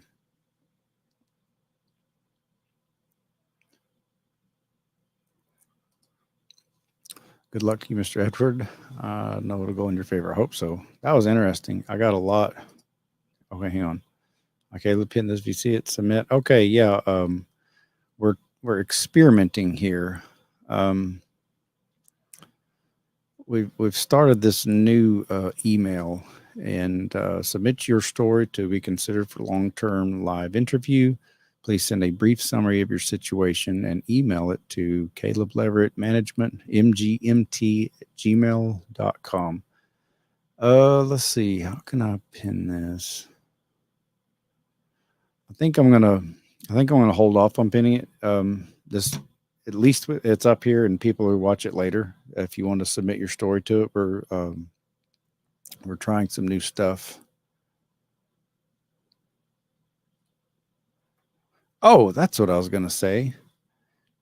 [SPEAKER 1] Good luck to you, Mr. Edward. I know it'll go in your favor. I hope so. That was interesting. I got a lot. Okay, hang on. Okay, let's pin this. If you see it, submit. Okay, yeah. We're experimenting here. We've started this new email, and submit your story to be considered for long-term live interview. Please send a brief summary of your situation and email it to Caleb Leverett Management, mgmt@gmail.com. Let's see. How can I pin this? I think I'm gonna hold off on pinning it. This, at least it's up here, and people who watch it later, if you want to submit your story to it, we're trying some new stuff. Oh, that's what I was gonna say.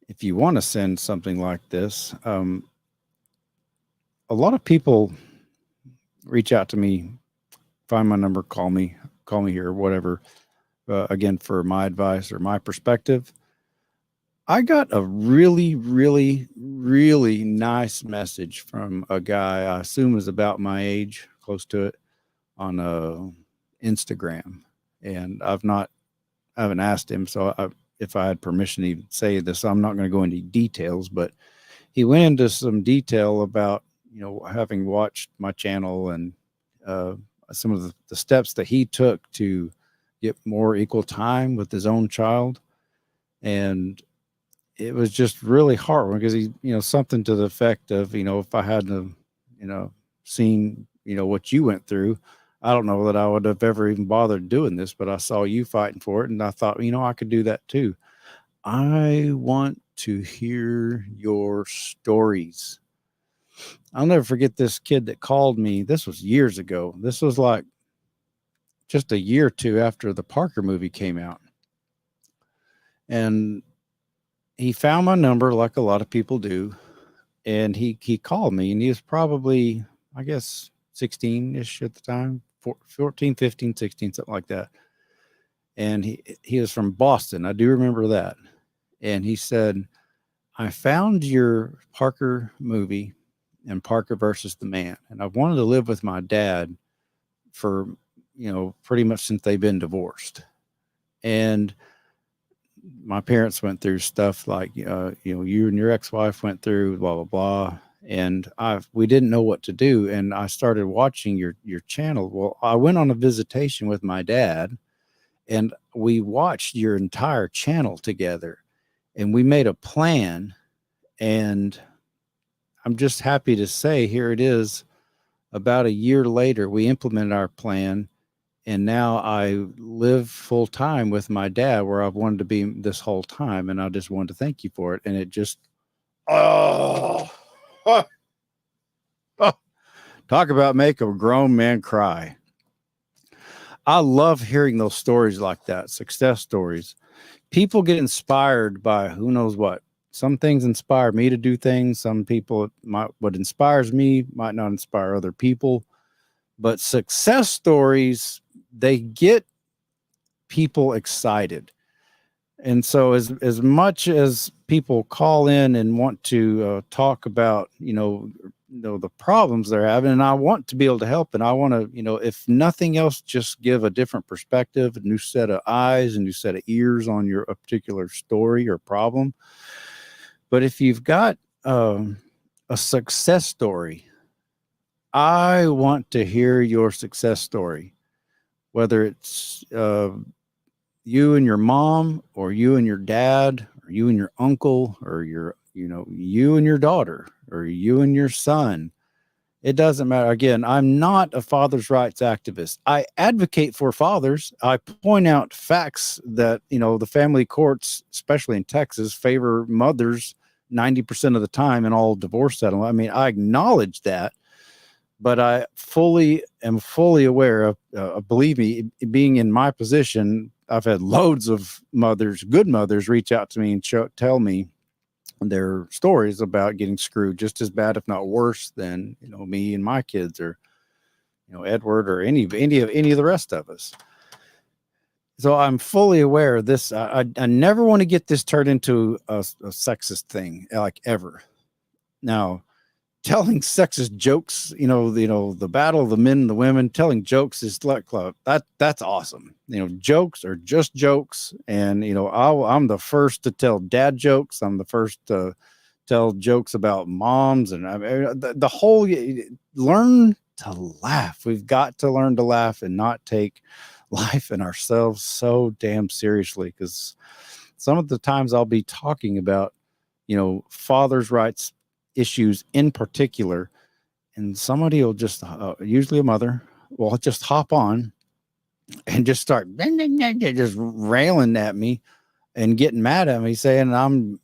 [SPEAKER 1] If you want to send something like this, a lot of people reach out to me, find my number, call me here, whatever. Again, for my advice or my perspective. I got a really, really, really nice message from a guy I assume is about my age, close to it, on Instagram, and I haven't asked him, so if I had permission to even say this, I'm not going to go into details, but he went into some detail about, having watched my channel and some of the steps that he took to get more equal time with his own child. And it was just really hard because he, something to the effect of, if I hadn't, seen, what you went through, I don't know that I would have ever even bothered doing this, but I saw you fighting for it. And I thought, I could do that too. I want to hear your stories. I'll never forget this kid that called me. This was years ago. This was like just a year or two after the Parker movie came out. And he found my number like a lot of people do. And he called me, and he was probably, I guess, 16-ish at the time, 14, 15, 16, something like that. And he was from Boston. I do remember that. And he said, I found your Parker movie and Parker versus the Man. And I've wanted to live with my dad for, pretty much since they've been divorced. And my parents went through stuff like, you and your ex-wife went through, blah, blah, blah. And we didn't know what to do. And I started watching your channel. Well, I went on a visitation with my dad, and we watched your entire channel together, and we made a plan. And I'm just happy to say, here it is. About a year later, we implemented our plan. And now I live full time with my dad, where I've wanted to be this whole time. And I just wanted to thank you for it. And it just, talk about make a grown man cry. I love hearing those stories like that, success stories. People get inspired by who knows what. Some things inspire me to do things. Some people, what inspires me might not inspire other people. But success stories, they get people excited. And so as much as people call in and want to talk about, the problems they're having, and I want to be able to help, and I want to, if nothing else, just give a different perspective, a new set of eyes, a new set of ears on a particular story or problem. But if you've got a success story, I want to hear your success story, whether it's you and your mom, or you and your dad, or you and your uncle, or you and your daughter, or you and your son. It doesn't matter. Again, I'm not a father's rights activist. I advocate for fathers. I point out facts that, the family courts, especially in Texas, favor mothers 90% of the time in all divorce settlement. I mean, I acknowledge that, but I am fully aware of, believe me, being in my position, I've had loads of good mothers reach out to me and tell me their stories about getting screwed just as bad, if not worse, than me and my kids, or Edward, or any of the rest of us. So I'm fully aware of this. I never want to get this turned into a sexist thing, like, ever. Now, telling sexist jokes, the battle of the men and the women, telling jokes is like, that's awesome. Jokes are just jokes. And, I'm the first to tell dad jokes. I'm the first to tell jokes about moms. And I mean, the whole, learn to laugh. We've got to learn to laugh and not take life and ourselves so damn seriously. Because some of the times I'll be talking about, father's rights issues in particular, and somebody will just usually a mother will just hop on and just start just railing at me and getting mad at me, saying I'm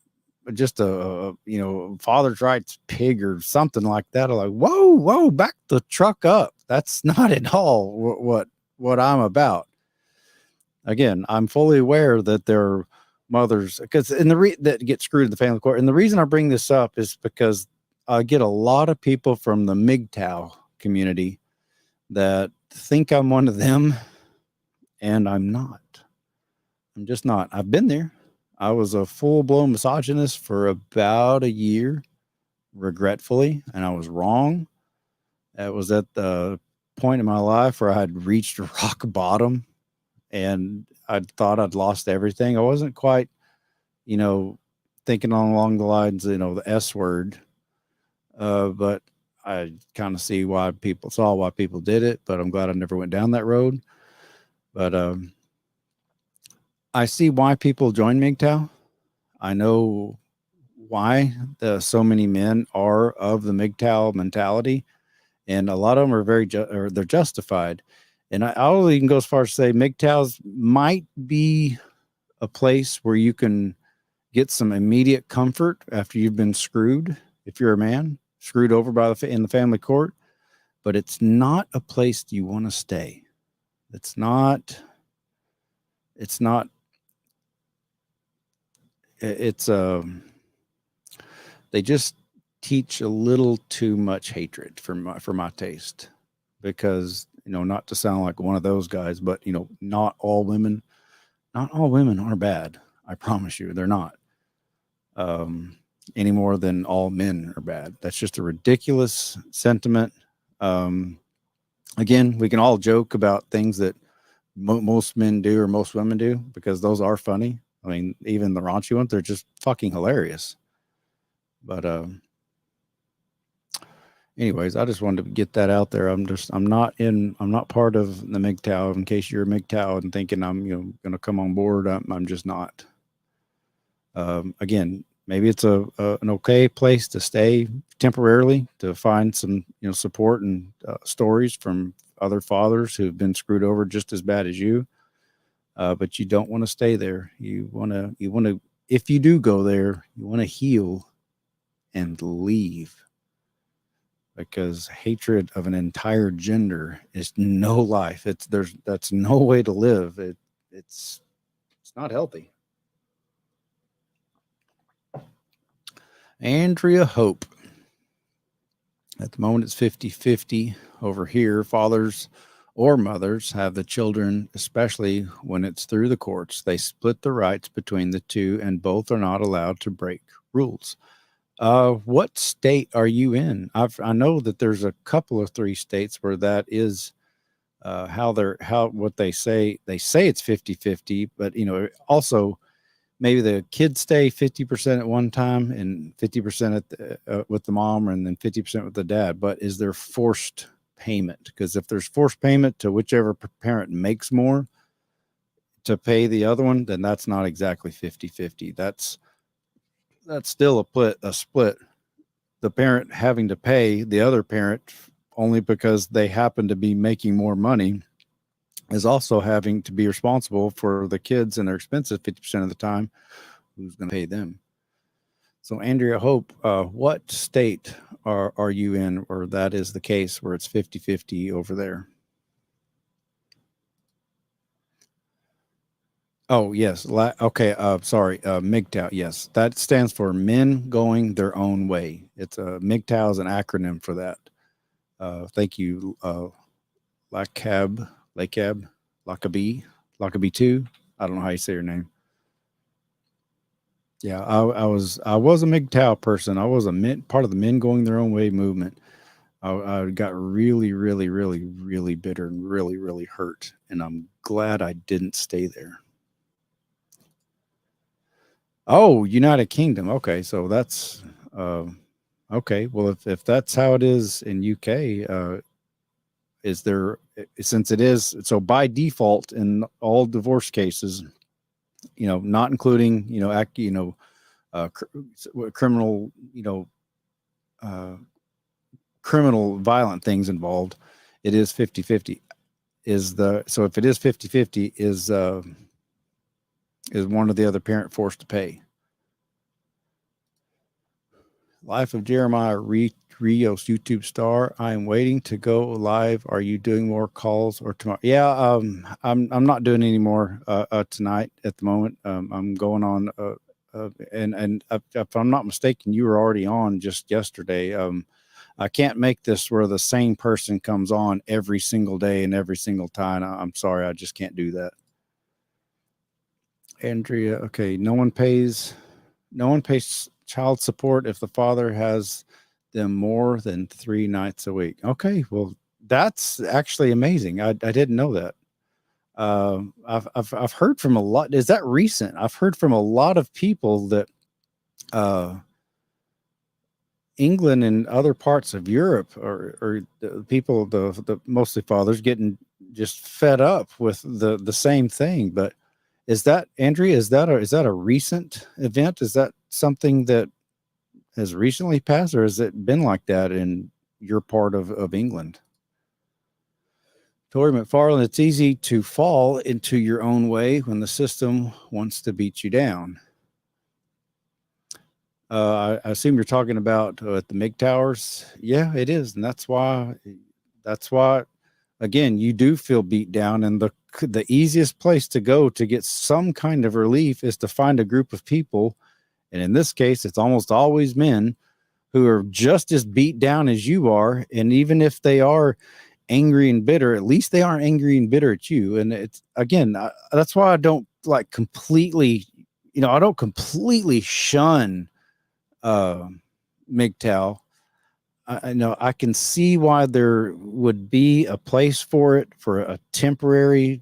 [SPEAKER 1] just a father's rights pig or something like that. I'm like, whoa, back the truck up. That's not at all what I'm about. Again, I'm fully aware that there are mothers, because that get screwed in the family court. And the reason I bring this up is because I get a lot of people from the MGTOW community that think I'm one of them, and I'm not. I'm just not. I've been there. I was a full-blown misogynist for about a year, regretfully, and I was wrong. It was at the point in my life where I had reached rock bottom, and I thought I'd lost everything. I wasn't quite, thinking along the lines, the S word. But I kind of saw why people did it, but I'm glad I never went down that road. But I see why people join MGTOW. I know why so many men are of the MGTOW mentality, and a lot of them are they're justified. And I'll even go as far as to say MGTOWs might be a place where you can get some immediate comfort after you've been screwed. If you're a man, screwed over in the family court, but it's not a place you want to stay. It's not, they just teach a little too much hatred for my taste, because, not to sound like one of those guys, but, not all women are bad. I promise you, they're not. Any more than all men are bad. That's just a ridiculous sentiment. Again, we can all joke about things that most men do or most women do, because those are funny. I mean, even the raunchy ones, they're just fucking hilarious. But anyways, I just wanted to get that out there. I'm not part of the MGTOW. In case you're a MGTOW and thinking I'm going to come on board, I'm just not. Again, maybe it's an okay place to stay temporarily, to find some support and stories from other fathers who've been screwed over just as bad as you. But you don't want to stay there. You want to, if you do go there, you want to heal and leave, because hatred of an entire gender is no life. That's no way to live. It's not healthy. Andrea Hope. At the moment, it's 50-50 over here. Fathers or mothers have the children, especially when it's through the courts. They split the rights between the two, and both are not allowed to break rules. What state are you in? I know that there's a couple of 3 states where that is what they say. They say it's 50-50, but also maybe the kids stay 50% at one time and 50% with the mom, and then 50% with the dad. But is there forced payment? Because if there's forced payment to whichever parent makes more to pay the other one, then that's not exactly 50-50. That's still a split. The parent having to pay the other parent only because they happen to be making more money, is also having to be responsible for the kids and their expenses 50% of the time. Who's going to pay them? So, Andrea Hope, what state are you in where that is the case, where it's 50-50 over there? Oh, yes. Okay. Sorry. MGTOW. Yes. That stands for Men Going Their Own Way. It's MGTOW is an acronym for that. Thank you. Lacab, Lackaby 2. I don't know how you say your name. Yeah. I was a MGTOW person. I was part of the Men Going Their Own Way movement. I got really, really, really, really bitter and really, really hurt. And I'm glad I didn't stay there. Oh, United Kingdom. Okay, so that's okay. Well, if that's how it is in UK, is there, since it is so by default in all divorce cases, not including criminal criminal violent things involved, it is 50-50. So if it is 50-50, is one of the other parent forced to pay? Life of Jeremiah Rios, YouTube star. I am waiting to go live. Are you doing more calls or tomorrow? Yeah, I'm not doing any more tonight at the moment. I'm going on, and if I'm not mistaken, you were already on just yesterday. I can't make this where the same person comes on every single day and every single time. I'm sorry, I just can't do that. Andrea, okay, no one pays child support if the father has them more than 3 nights a week. Okay, well, that's actually amazing. I didn't know that. I've heard from a lot. Is that recent? I've heard from a lot of people that England and other parts of Europe or the people, the mostly fathers, getting just fed up with the same thing. But is that, Andrea, is that a recent event? Is that something that has recently passed, or has it been like that in your part of England? Tori McFarland, it's easy to fall into your own way when the system wants to beat you down. I assume you're talking about at the MIG towers. Yeah, it is. And that's why, again, you do feel beat down. And the easiest place to go to get some kind of relief is to find a group of people. And in this case, it's almost always men who are just as beat down as you are. And even if they are angry and bitter, at least they aren't angry and bitter at you. And it's, again, that's why I don't completely shun MGTOW. I know I can see why there would be a place for it, for a temporary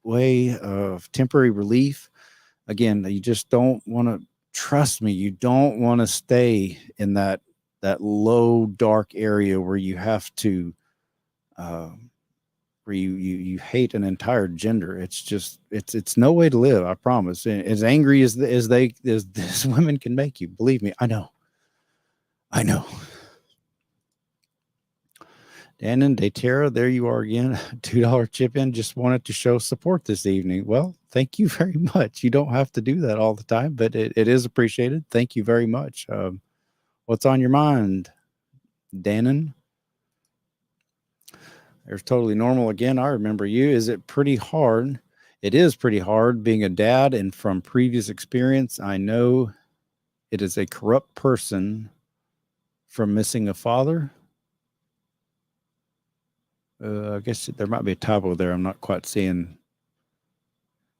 [SPEAKER 1] way of temporary relief. Again, you just don't want to, trust me, you don't want to stay in that low, dark area where you have to, where you hate an entire gender. It's just, it's no way to live. I promise. And as angry as these women can make you, believe me, I know. Dan and Daytera, there you are again. $2 chip in. Just wanted to show support this evening. Well, thank you very much. You don't have to do that all the time, but it is appreciated. Thank you very much. What's on your mind, Danon? There's Totally Normal again. I remember you. Is it pretty hard? It is pretty hard being a dad, and from previous experience, I know it is a corrupt person from missing a father. I guess there might be a typo there. I'm not quite seeing.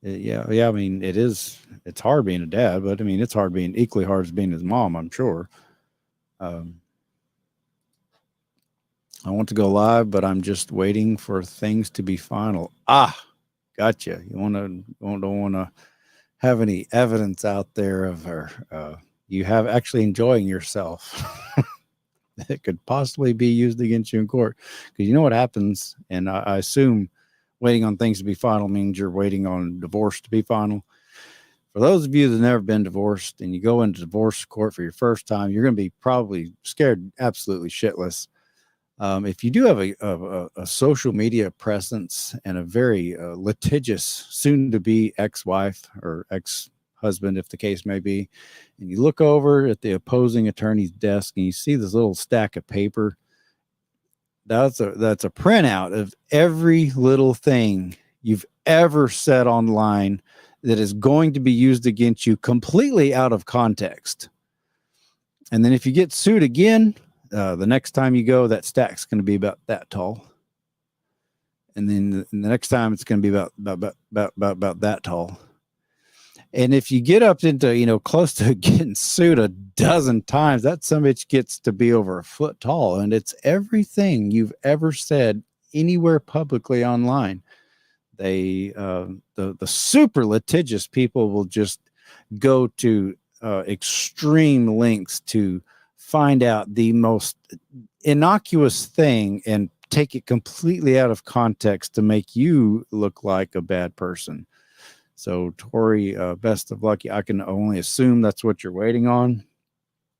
[SPEAKER 1] Yeah. I mean, it's hard being a dad, but I mean, it's equally hard as being his mom, I'm sure. I want to go live, but I'm just waiting for things to be final. Gotcha. Don't want to have any evidence out there of her. You have actually enjoying yourself. That could possibly be used against you in court, because you know what happens. And I assume waiting on things to be final means you're waiting on divorce to be final. For those of you that have never been divorced and you go into divorce court for your first time, you're going to be probably scared absolutely shitless. If you do have a social media presence and a very litigious, soon to be ex-wife or ex-husband, if the case may be, and you look over at the opposing attorney's desk and you see this little stack of paper, that's a printout of every little thing you've ever said online that is going to be used against you completely out of context. And then if you get sued again, the next time you go, that stack's going to be about that tall. And then the next time it's going to be about that tall. And if you get up into, close to getting sued a dozen times, that some bitch gets to be over a foot tall. And it's everything you've ever said anywhere publicly online. They, the super litigious people will just go to extreme lengths to find out the most innocuous thing and take it completely out of context to make you look like a bad person. So Tori, best of luck. I can only assume that's what you're waiting on.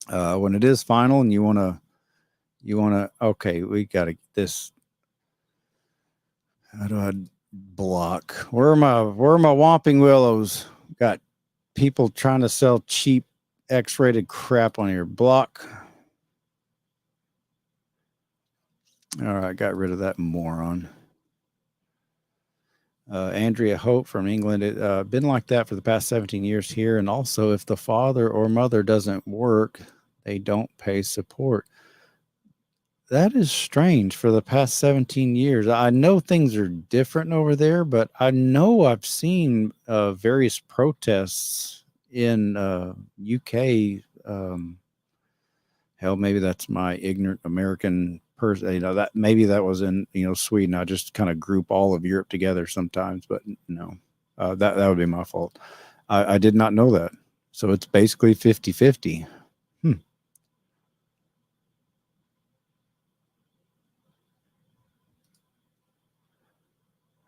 [SPEAKER 1] When it is final and you want to, okay, we got to get this. How do I block? Where are my Whomping Willows? Got people trying to sell cheap X-rated crap on your block. All right, got rid of that moron. Andrea Hope from England. It been like that for the past 17 years here. And also, if the father or mother doesn't work, they don't pay support. That is strange for the past 17 years. I know things are different over there, but I know I've seen various protests in UK. Hell, maybe that's my ignorant American person. That maybe that was in Sweden. I just kind of group all of Europe together sometimes, but no, that would be my fault. I did not know that. So it's basically 50-50.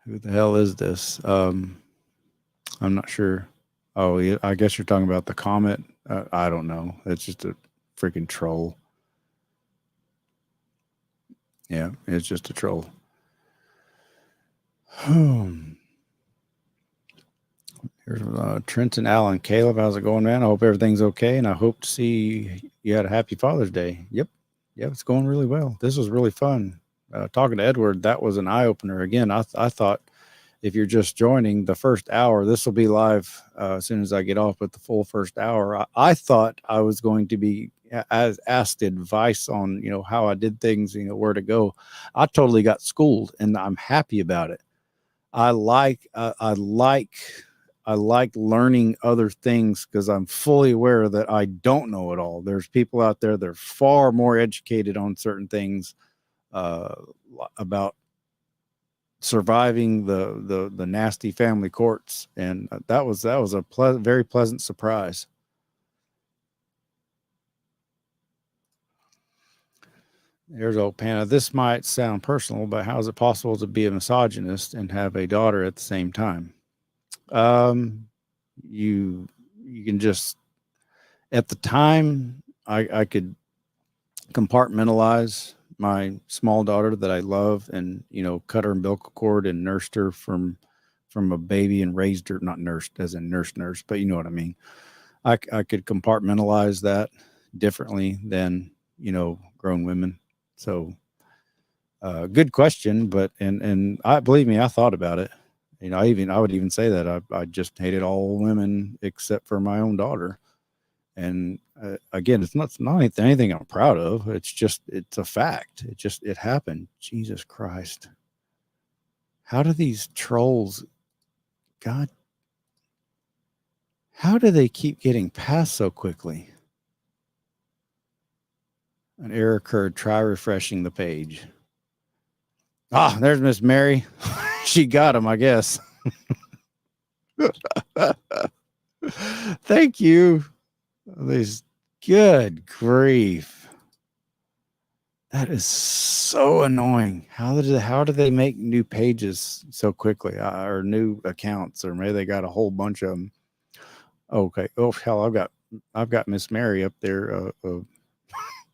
[SPEAKER 1] Who the hell is this? I'm not sure. Oh, yeah, I guess you're talking about the comment. I don't know. It's just a freaking troll. Yeah, it's just a troll. Here's Trenton, Allen, Caleb. How's it going, man? I hope everything's okay, and I hope to see you had a happy Father's Day. Yep, it's going really well. This was really fun. Talking to Edward, that was an eye opener. Again, I thought if you're just joining the first hour, this will be live as soon as I get off. But the full first hour, I thought I was going to be asked advice on how I did things, where to go. I totally got schooled, and I'm happy about it. I like learning other things because I'm fully aware that I don't know it all. There's people out there that are far more educated on certain things about surviving the nasty family courts, and that was a very pleasant surprise. There's old Panna. This might sound personal, but how is it possible to be a misogynist and have a daughter at the same time? You can just, at the time, I could compartmentalize my small daughter that I love and, cut her umbilical cord and nursed her from a baby and raised her, not nursed as in nurse, but you know what I mean? I could compartmentalize that differently than, grown women. So, good question, but, and I believe me, I thought about it. I would even say that I just hated all women except for my own daughter. And again, it's not anything I'm proud of. It's a fact. It happened. Jesus Christ. How do these trolls, God, how do they keep getting past so quickly? An error occurred. Try refreshing the page. There's Miss Mary. She got him, I guess. Thank you. These, good grief. That is so annoying. How do they make new pages so quickly, or new accounts, or maybe they got a whole bunch of them? Okay. Oh hell, I've got Miss Mary up there.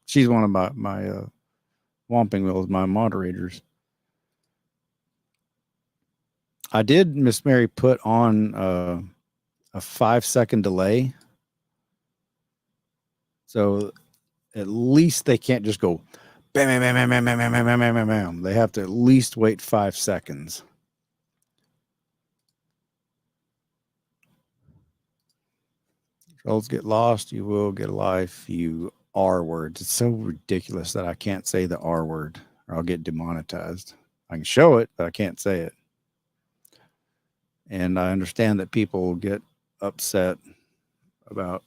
[SPEAKER 1] She's one of my Wampingville as my moderators. I did, Miss Mary, put on a 5-second delay. So at least they can't just go bam, bam, bam, bam, bam, bam, bam, bam, bam, bam, bam. They have to at least wait 5 seconds. Trolls get lost. You will get a life. You R words. It's so ridiculous that I can't say the R word or I'll get demonetized. I can show it, but I can't say it. And I understand that people get upset about.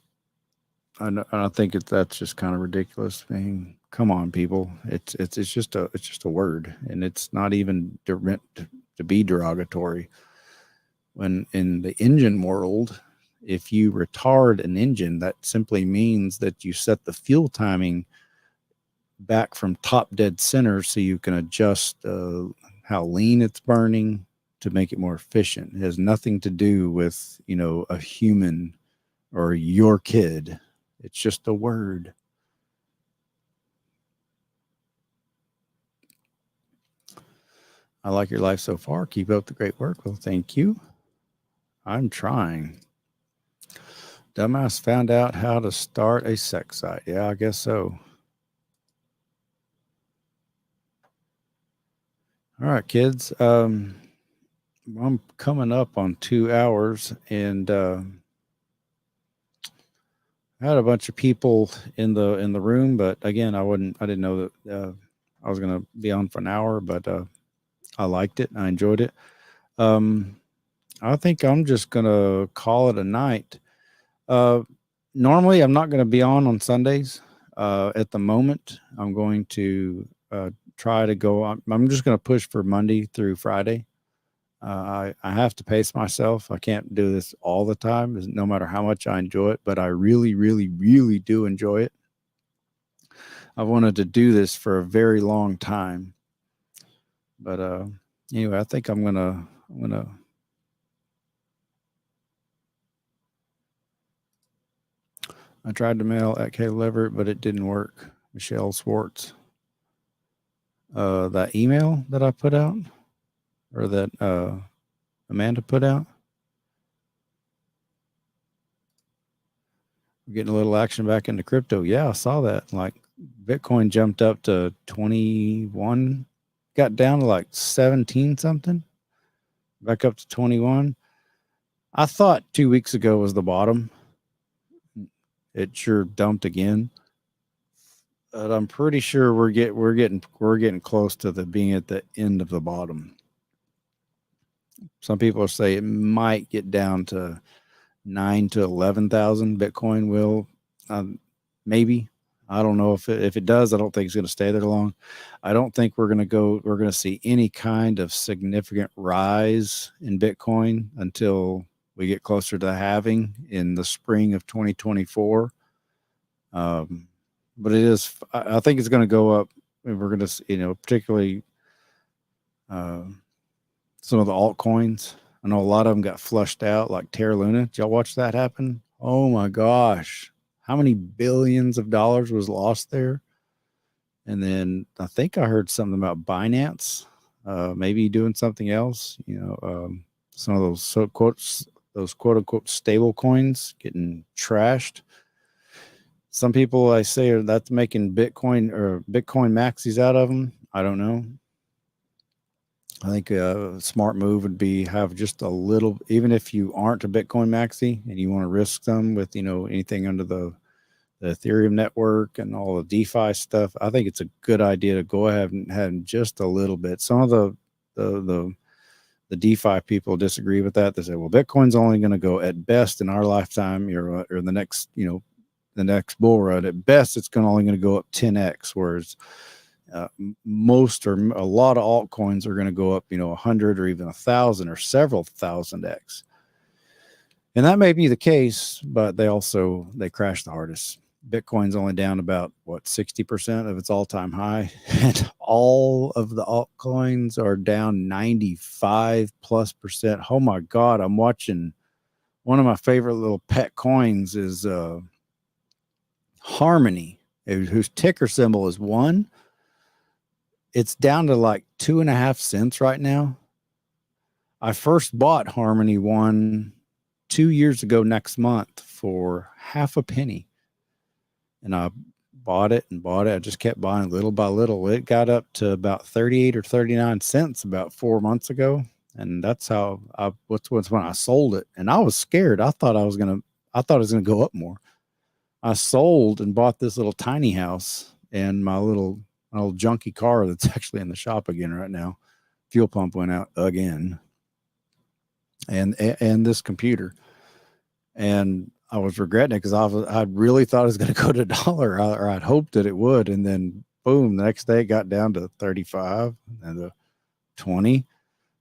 [SPEAKER 1] I think that's just kind of ridiculous. I mean, come on, people. It's just a word, and it's not even meant to be derogatory. When in the engine world, if you retard an engine, that simply means that you set the fuel timing back from top dead center so you can adjust how lean it's burning to make it more efficient. It has nothing to do with, a human or your kid. It's just a word. I like your life so far. Keep up the great work. Well, thank you. I'm trying. Dumbass found out how to start a sex site. Yeah, I guess so. All right, kids. I'm coming up on 2 hours, and I had a bunch of people in the room, but again, I didn't know that I was gonna be on for an hour, but I liked it. I enjoyed it. I think I'm just gonna call it a night. Normally, I'm not gonna be on Sundays. At the moment, I'm going to try to go on. I'm just gonna push for Monday through Friday. I have to pace myself. I can't do this all the time, no matter how much I enjoy it, but I really, really, really do enjoy it. I've wanted to do this for a very long time. But anyway, I think I'm gonna I tried to mail at Caleb Leverett, but it didn't work. Michelle Swartz. That email that I put out, or that Amanda put out. We're getting a little action back into crypto. Yeah, I saw that. Like Bitcoin jumped up to 21, got down to like 17 something, back up to 21. I thought 2 weeks ago was the bottom. It sure dumped again. But I'm pretty sure we're getting close to being at the end of the bottom. Some people say it might get down to 9 to 11,000. Bitcoin will, maybe. I don't know if it does. I don't think it's going to stay there long. I don't think we're going to see any kind of significant rise in Bitcoin until we get closer to the halving in the spring of 2024. But I think it's going to go up. We're going to, particularly some of the altcoins. I know a lot of them got flushed out, like Terra Luna. Did y'all watch that happen? Oh my gosh. How many billions of dollars was lost there? And then I think I heard something about Binance, maybe doing something else. Some of those quote unquote stable coins getting trashed. Some people I say that's making Bitcoin maxis out of them. I don't know. I think a smart move would be have just a little, even if you aren't a Bitcoin maxi and you want to risk them with, anything under the Ethereum network and all the DeFi stuff. I think it's a good idea to go ahead and have just a little bit. Some of the DeFi people disagree with that. They say, well, Bitcoin's only going to go at best in our lifetime or the next, the next bull run. At best, it's only going to go up 10x, whereas most or a lot of altcoins are going to go up 100 or even 1,000 or several thousand x, and that may be the case, but they crash the hardest. Bitcoin's only down about 60% of its all-time high, and all of the altcoins are down 95+%. Oh my god, I'm watching one of my favorite little pet coins is Harmony, whose ticker symbol is 1. it's down to like 2.5 cents right now. I first bought Harmony One 2 years ago next month for half a penny. And I bought it and bought it. I just kept buying little by little. It got up to about 38 or 39 cents about 4 months ago. And that's how what's when I sold it. And I was scared. I thought it was gonna go up more. I sold and bought this little tiny house and my old junky car that's actually in the shop again right now. Fuel pump went out again. And this computer. And I was regretting it because I really thought it was going to go to $1, or I'd hoped that it would. And then boom, the next day it got down to 35 and the 20,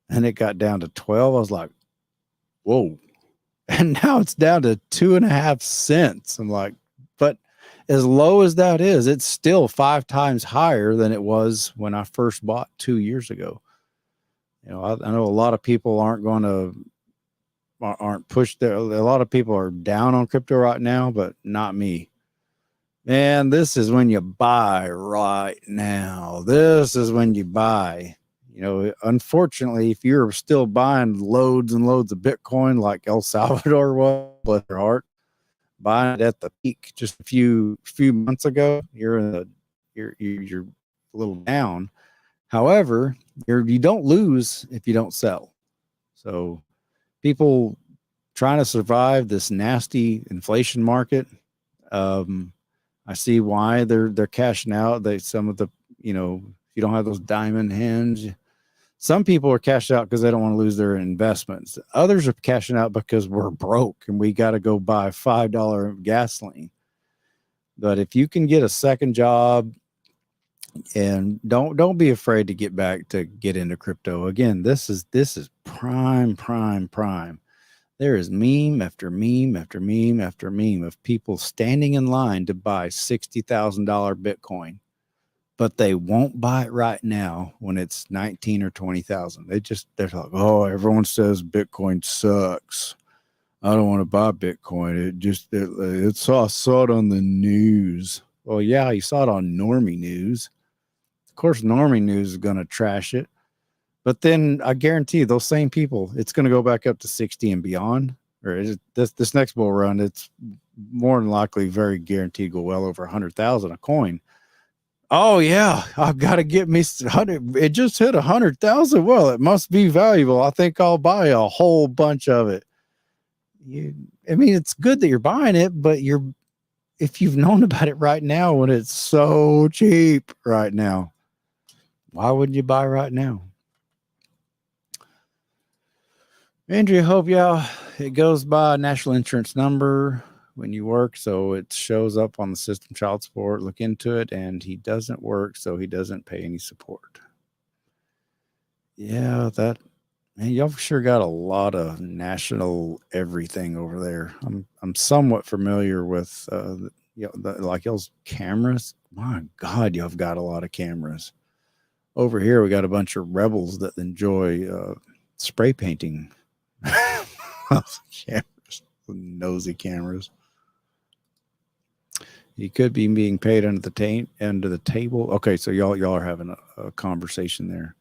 [SPEAKER 1] and it got down to 12. I was like, whoa. And now it's down to 2.5 cents. I'm like, but as low as that is, it's still 5 times higher than it was when I first bought 2 years ago. I know a lot of people aren't pushed there. A lot of people are down on crypto right now, but not me. Man, this is when you buy right now. This is when you buy. Unfortunately, if you're still buying loads and loads of Bitcoin like El Salvador was, bless their heart, buying it at the peak just a few months ago, you're a little down. However, you don't lose if you don't sell. So people trying to survive this nasty inflation market. I see why they're cashing out. Some of the, you don't have those diamond hands. Some people are cashing out because they don't want to lose their investments. Others are cashing out because we're broke and we got to go buy $5 gasoline. But if you can get a second job, and don't be afraid to get into crypto. Again, this is prime. There is meme after meme after meme after meme of people standing in line to buy $60,000 Bitcoin, but they won't buy it right now when it's 19 or 20,000. They're like, oh, everyone says Bitcoin sucks. I don't want to buy Bitcoin. I saw it on the news. Well, yeah, you saw it on Normie News. Of course, Normie News is going to trash it. But then I guarantee those same people, it's going to go back up to 60 and beyond. Or this next bull run, it's more than likely very guaranteed go well over 100,000 a coin. Oh yeah, I've got to get me 100. It just hit 100,000. Well, it must be valuable. I think I'll buy a whole bunch of it. It's good that you're buying it, but if you've known about it right now when it's so cheap right now, why wouldn't you buy right now? Andrea, hope it goes by national insurance number when you work, so it shows up on the system. Child support, look into it. And he doesn't work, so he doesn't pay any support. Yeah, man, y'all sure got a lot of national everything over there. I'm somewhat familiar with like y'all's cameras. My God, y'all have got a lot of cameras. Over here, we got a bunch of rebels that enjoy spray painting. Cameras, nosy cameras. You could be being paid under the table. Okay, so y'all are having a conversation there.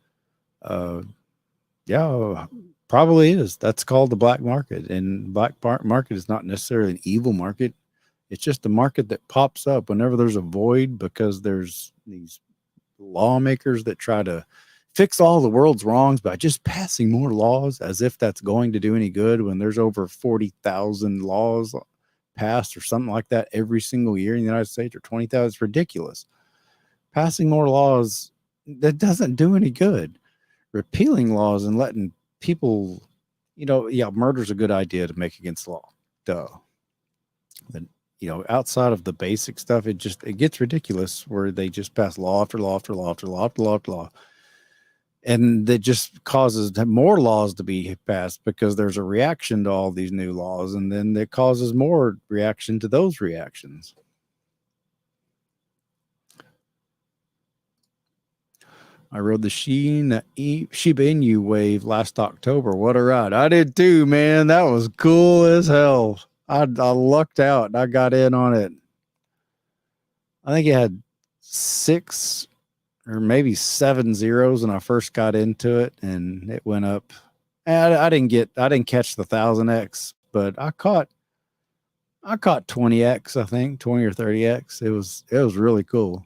[SPEAKER 1] Yeah, probably is. That's called the black market, and black market is not necessarily an evil market. It's just a market that pops up whenever there's a void, because there's these lawmakers that try to fix all the world's wrongs by just passing more laws, as if that's going to do any good, when there's over 40,000 laws passed or something like that every single year in the United States, or 20,000. It's ridiculous. Passing more laws, that doesn't do any good. Repealing laws and letting people, murder's a good idea to make against the law. Duh. Then, outside of the basic stuff, it gets ridiculous where they just pass law after law after law after law after law after law. And that just causes more laws to be passed because there's a reaction to all these new laws. And then it causes more reaction to those reactions. I rode the Shiba Inu wave last October. What a ride. I did too, man. That was cool as hell. I lucked out and I got in on it. I think it had 6 or maybe 7 zeros when I first got into it, and it went up. And I didn't catch the 1000x, but I caught 20x, I think 20 or 30x. It was really cool.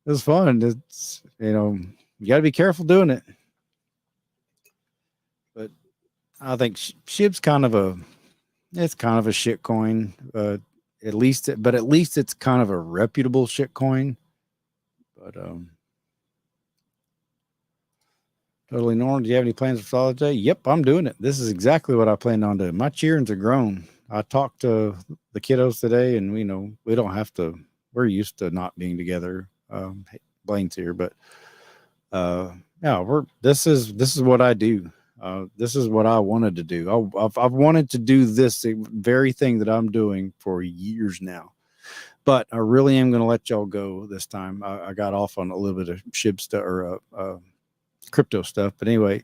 [SPEAKER 1] It was fun. It's, you got to be careful doing it. But I think SHIB's kind of a shit coin. At least it's kind of a reputable shit coin. But totally normal. Do you have any plans for Father's Day? Yep, I'm doing it. This is exactly what I planned on doing. My cheerings are grown. I talked to the kiddos today, and we don't have to. We're used to not being together. Blaine's here, but yeah, this is what I do. This is what I wanted to do. I've wanted to do this very thing that I'm doing for years now. But I really am going to let y'all go this time. I got off on a little bit of SHIB stuff or crypto stuff. But anyway,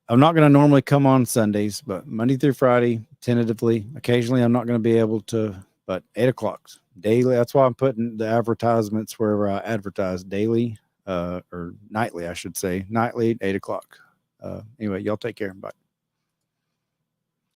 [SPEAKER 1] I'm not going to normally come on Sundays, but Monday through Friday, tentatively. Occasionally, I'm not going to be able to, but 8 o'clock daily. That's why I'm putting the advertisements wherever I advertise daily or nightly, I should say. Nightly, 8 o'clock. Anyway, y'all take care. Bye.